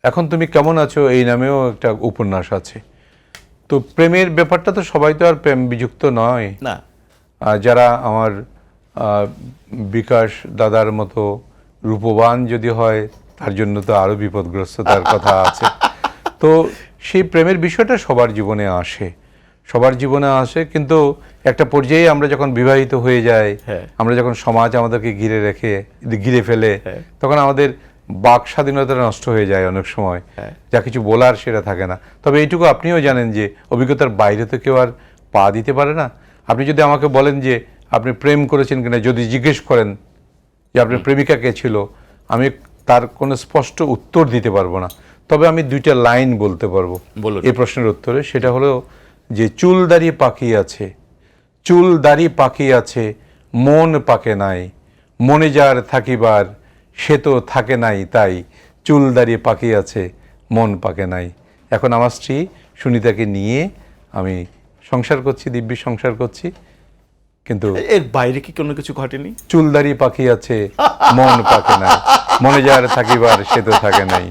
এখন তুমি কেমন আছো এই নামেও একটা উপন্যাস আছে। তো প্রেমের ব্যাপারটা তো সবাই তো আর প্রেম বিযুক্ত নয় না, যারা আমার বিকাশ দাদার মতো রূপবান যদি হয়, তার জন্য তো আরো বিপদগ্রস্ততার কথা আছে। তো সেই প্রেমের বিষয়টা সবার জীবনে আসে, কিন্তু একটা পর্যায়ে আমরা যখন বিবাহিত হয়ে যাই, আমরা যখন সমাজ আমাদেরকে ঘিরে ফেলে, তখন আমাদের বাক স্বাধীনতা নষ্ট হয়ে যায় অনেক সময়, যা কিছু বলার সেটা থাকে না। তবে এইটুকু আপনিও জানেন যে অভিজ্ঞতার বাইরে তো কেউ আর পা দিতে পারে না। আপনি যদি আমাকে বলেন যে আপনি প্রেম করেছেন কিনা, যদি জিজ্ঞেস করেন যে আপনার প্রেমিকা কে ছিল, আমি তার কোনো স্পষ্ট উত্তর দিতে পারবো না। তবে আমি 2টা লাইন বলতে পারবো এই প্রশ্নের উত্তরে। সেটা হলো যে চুল দাড়ি পাকি আছে, মন পাকে নাই, মনে যার থাকিবার সে তো থাকে নাই, তাই চুল দাড়ি পাকি আছে, মন পাকে নাই। এখন আমার স্ত্রী সুনিতাকে নিয়ে আমি সংসার করছি, দিব্যি সংসার করছি, কিন্তু এর বাইরে কি কোনো কিছু ঘটেনি? চুলদারি পাখি আছে, মন পাকে নাই, মনে যার থাকিবার সে তো থাকে নাই।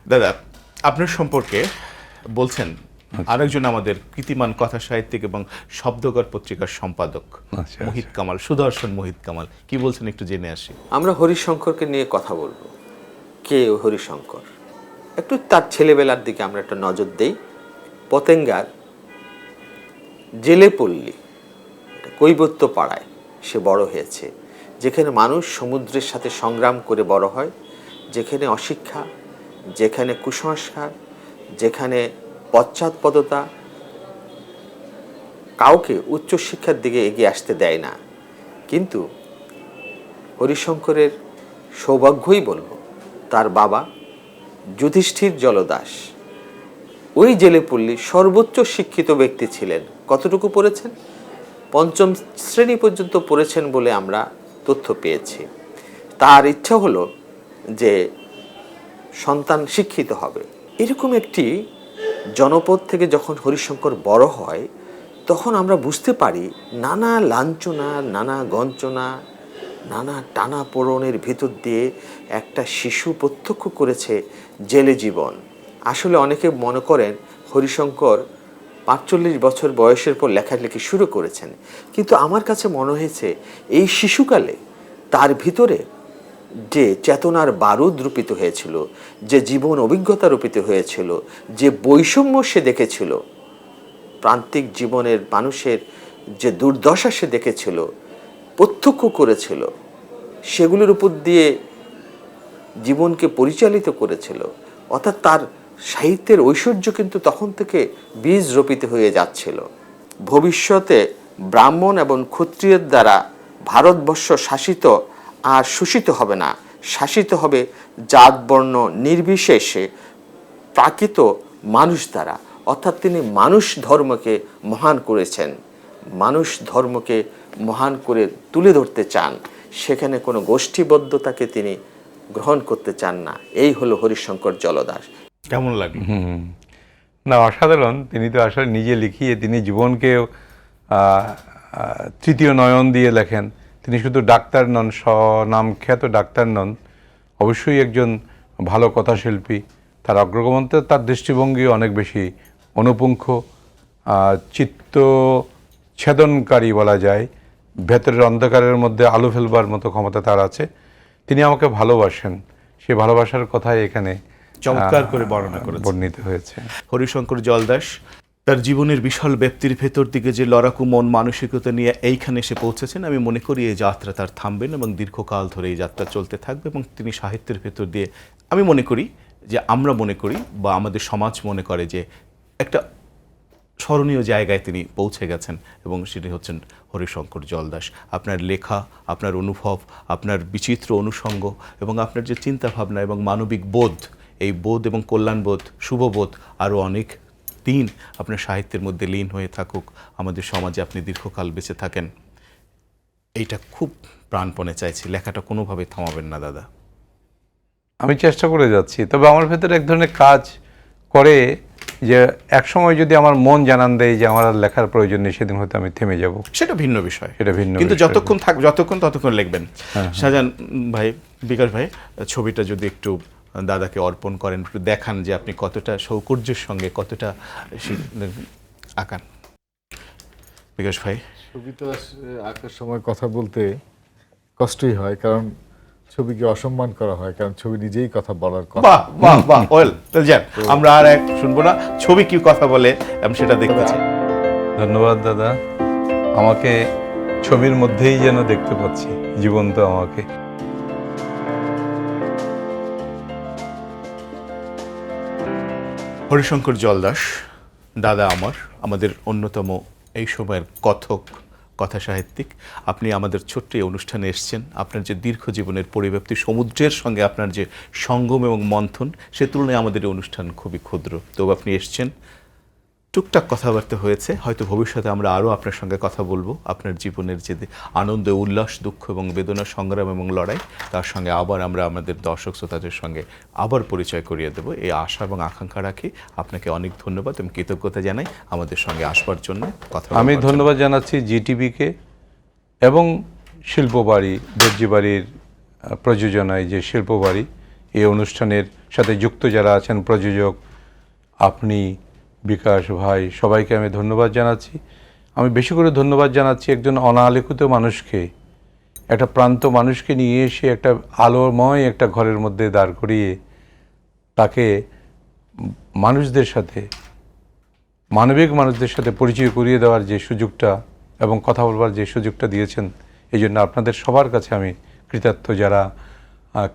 দাদা, আপনার সম্পর্কে বলছেন আরেকজন আমাদের কৃতিমান কথা সাহিত্যিক এবং শব্দগর পত্রিকার সম্পাদক মোহিত কামাল, সুদর্শন মোহিত কামাল, কি বলছেন একটু জেনে আসি। আমরা হরিশঙ্করকে নিয়ে কথা বলবো। কে হরিশঙ্কর? একটু তার ছেলেবেলার দিকে আমরা একটা নজর দেই। পতেঙ্গার জেলেপল্লী, কৈবত্য পাড়ায় সে বড় হয়েছে, যেখানে মানুষ সমুদ্রের সাথে সংগ্রাম করে বড় হয়, যেখানে অশিক্ষা, যেখানে কুসংস্কার, যেখানে পশ্চাৎপদতা কাউকে উচ্চশিক্ষার দিকে এগিয়ে আসতে দেয় না। কিন্তু হরিশঙ্করের সৌভাগ্যই বলব, তার বাবা যুধিষ্ঠির জলদাস ওই জেলেপল্লী সর্বোচ্চ শিক্ষিত ব্যক্তি ছিলেন। কতটুকু পড়েছেন? 5ম শ্রেণী পর্যন্ত পড়েছেন বলে আমরা তথ্য পেয়েছি। তার ইচ্ছা হলো যে সন্তান শিক্ষিত হবে। এরকম একটি জনপদ থেকে যখন হরিশঙ্কর বড় হয়, তখন আমরা বুঝতে পারি নানা লাঞ্ছনা, নানা গঞ্চনা, নানা টানাপোড়েনের ভিতর দিয়ে একটা শিশু প্রত্যক্ষ করেছে জেলে জীবন। আসলে অনেকে মনে করেন হরিশঙ্কর 45 বছর বয়সের পর লেখালেখি শুরু করেছেন, কিন্তু আমার কাছে মনে হয়েছে এই শিশুকালে তার ভিতরে যে চেতনার বারুদ রূপিত হয়েছিল, যে জীবন অভিজ্ঞতা রূপিত হয়েছিল, যে বৈষম্য সে দেখেছিল, প্রান্তিক জীবনের মানুষের যে দুর্দশা সে দেখেছিল, প্রত্যক্ষ করেছিল, সেগুলোর উপর দিয়ে জীবনকে পরিচালিত করেছিল। অর্থাৎ তার সাহিত্যের ঐশ্বর্য কিন্তু তখন থেকে বীজ রোপিত হয়ে যাচ্ছিল। ভবিষ্যতে ব্রাহ্মণ এবং ক্ষত্রিয়ের দ্বারা ভারতবর্ষ শাসিত আর শোষিত হবে না, শাসিত হবে জাত বর্ণ নির্বিশেষে প্রাকৃত মানুষ দ্বারা। অর্থাৎ তিনি মানুষ ধর্মকে মহান করেছেন, মানুষ ধর্মকে মহান করে তুলে ধরতে চান, সেখানে কোনো গোষ্ঠীবদ্ধতাকে তিনি গ্রহণ করতে চান না। এই হলো হরিশঙ্কর জলদাস। কেমন লাগে? না, অসাধারণ। তিনি তো আসলে নিজে লিখিয়ে তিনি জীবনকেও তৃতীয় নয়ন দিয়ে লেখেন। তিনি শুধু ডাক্তার নন, স্বনাম খ্যাত ডাক্তার নন, অবশ্যই একজন ভালো কথাশিল্পী। তার অগ্রগমনতে তার দৃষ্টিভঙ্গি অনেক বেশি অনুপুঙ্খ, চিত্ত ছেদনকারী বলা যায়। ভেতরের অন্ধকারের মধ্যে আলো ফেলবার মতো ক্ষমতা তার আছে। তিনি আমাকে ভালোবাসেন, সেই ভালোবাসার কথাই এখানে চমৎকার করে বর্ণনা করেছেন, বর্ণিত হয়েছে। হরিশঙ্কর জলদাস তার জীবনের বিশাল ব্যাপ্তির ভেতর দিকে যে লড়াকু মন মানসিকতা নিয়ে এইখানে এসে পৌঁছেছেন, আমি মনে করি এই যাত্রা তার থামবেন এবং দীর্ঘকাল ধরে এই যাত্রা চলতে থাকবে। এবং তিনি সাহিত্যের ভেতর দিয়ে, আমি মনে করি যে আমরা মনে করি বা আমাদের সমাজ মনে করে যে একটা স্মরণীয় জায়গায় তিনি পৌঁছে গেছেন, এবং সেটি হচ্ছেন হরিশঙ্কর জলদাস। আপনার লেখা, আপনার অনুভব, আপনার বিচিত্র অনুষঙ্গ এবং আপনার যে চিন্তাভাবনা এবং মানবিক বোধ, এই বোধ এবং কল্যাণবোধ, শুভবোধ আরও অনেক দিন আপনার সাহিত্যের মধ্যে লীন হয়ে থাকুক, আমাদের সমাজে আপনি দীর্ঘকাল বেঁচে থাকেন, এইটা খুব প্রাণপণে চাইছি। লেখাটা কোনোভাবে থামাবেন না দাদা। আমি চেষ্টা করে যাচ্ছি, তবে আমার ভেতরে এক ধরনের কাজ করে যে এক সময় যদি আমার মন জানান দেয় যে আমার আর লেখার প্রয়োজন নেই, সেদিন হয়তো আমি থেমে যাব। সেটা ভিন্ন বিষয়, সেটা ভিন্ন কিন্তু বিষয়। যতক্ষণ ততক্ষণ লিখবেন। শাহজাহান ভাই, বিকাশ ভাই, ছবিটা যদি একটু দাদাকে অর্পণ করেন, একটু দেখান যে আপনি কতটা সৌকর্যের সঙ্গে কতটা আঁকান। বিকাশ ভাই, ছবি তো আঁকার সময় কথা বলতে কষ্টই হয়, কারণ ছবিকে অসম্মান করা হয়, কারণ ছবি নিজেই কথা বলার কথা। বাহ বাহ বাহ, ওয়েল, তাহলে যান, আমরা আর এক শুনবো না, ছবি কি কথা বলে আমি সেটা দেখতে চাই। ধন্যবাদ দাদা, আমাকে ছবির মধ্যেই যেন দেখতে পাচ্ছি, জীবন্ত আমাকে। হরিশঙ্কর জলদাস দাদা আমাদের অন্যতম এই সময়ের কথক, কথা সাহিত্যিক। আপনি আমাদের ছোট্ট এই অনুষ্ঠানে এসেছেন। আপনার যে দীর্ঘ জীবনের পরিব্যাপ্তি, সমুদ্রের সঙ্গে আপনার যে সঙ্গম এবং মন্থন, সে তুলনায় আমাদের এই অনুষ্ঠান খুবই ক্ষুদ্র। তবু আপনি এসেছেন, টুকটাক কথাবার্তা হয়েছে, হয়তো ভবিষ্যতে আমরা আরও আপনার সঙ্গে কথা বলবো। আপনার জীবনের যে আনন্দ, উল্লাস, দুঃখ এবং বেদনা, সংগ্রাম এবং লড়াই, তার সঙ্গে আবার আমরা আমাদের দর্শক শ্রোতাদের সঙ্গে আবার পরিচয় করিয়ে দেবো, এই আশা এবং আকাঙ্ক্ষা রাখি। আপনাকে অনেক ধন্যবাদ এবং কৃতজ্ঞতা জানাই আমাদের সঙ্গে আসবার জন্য, কথা আমি ধন্যবাদ জানাচ্ছি জিটিভিকে এবং শিল্পবাড়ি, দর্জি বাড়ির প্রযোজনায় যে শিল্পবাড়ি, এই অনুষ্ঠানের সাথে যুক্ত যারা আছেন, প্রযোজক, আপনি, বিকাশ ভাই, সবাইকে আমি ধন্যবাদ জানাচ্ছি। আমি বেশি করে ধন্যবাদ জানাচ্ছি একজন অনালিখিত মানুষকে, একটা প্রান্ত মানুষকে নিয়ে এসে একটা আলোময় একটা ঘরের মধ্যে দাঁড় করিয়ে তাকে মানুষদের সাথে, মানবিক মানুষদের সাথে পরিচয় করিয়ে দেওয়ার যে সুযোগটা এবং কথা বলবার যে সুযোগটা দিয়েছেন, এই জন্য আপনাদের সবার কাছে আমি কৃতার্থ। যারা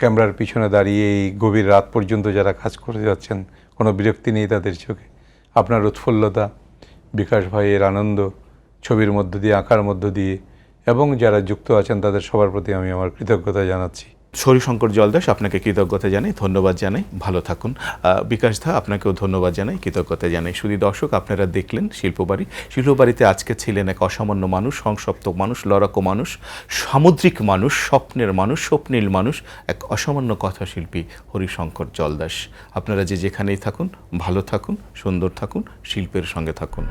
ক্যামেরার পিছনে দাঁড়িয়ে এই গভীর রাত পর্যন্ত যারা কাজ করে যাচ্ছেন, কোনো বিরক্তি নেই তাদের চোখে, আপনার উৎফুল্লতা, বিকাশ ভাইয়ের আনন্দ ছবির মধ্য দিয়ে, আঁকার মধ্য দিয়ে, এবং যারা যুক্ত আছেন তাদের সবার প্রতি আমি আমার কৃতজ্ঞতা জানাচ্ছি। হরিশঙ্কর জলদাস, আপনাকে কৃতজ্ঞতা জানাই, ধন্যবাদ জানাই, ভালো থাকুন। বিকাশ দা, আপনাকেও ধন্যবাদ জানাই, কৃতজ্ঞতা জানাই। শুধু দর্শক, আপনারা দেখলেন শিল্পবাড়িতে আজকে ছিলেন এক অসামান্য মানুষ, সংসপ্ত মানুষ, লড়াকু মানুষ, সামুদ্রিক মানুষ, স্বপ্নের মানুষ, স্বপ্নীল মানুষ, এক অসামান্য কথাশিল্পী হরিশঙ্কর জলদাস। আপনারা যে যেখানেই থাকুন, ভালো থাকুন, সুন্দর থাকুন, শিল্পের সঙ্গে থাকুন।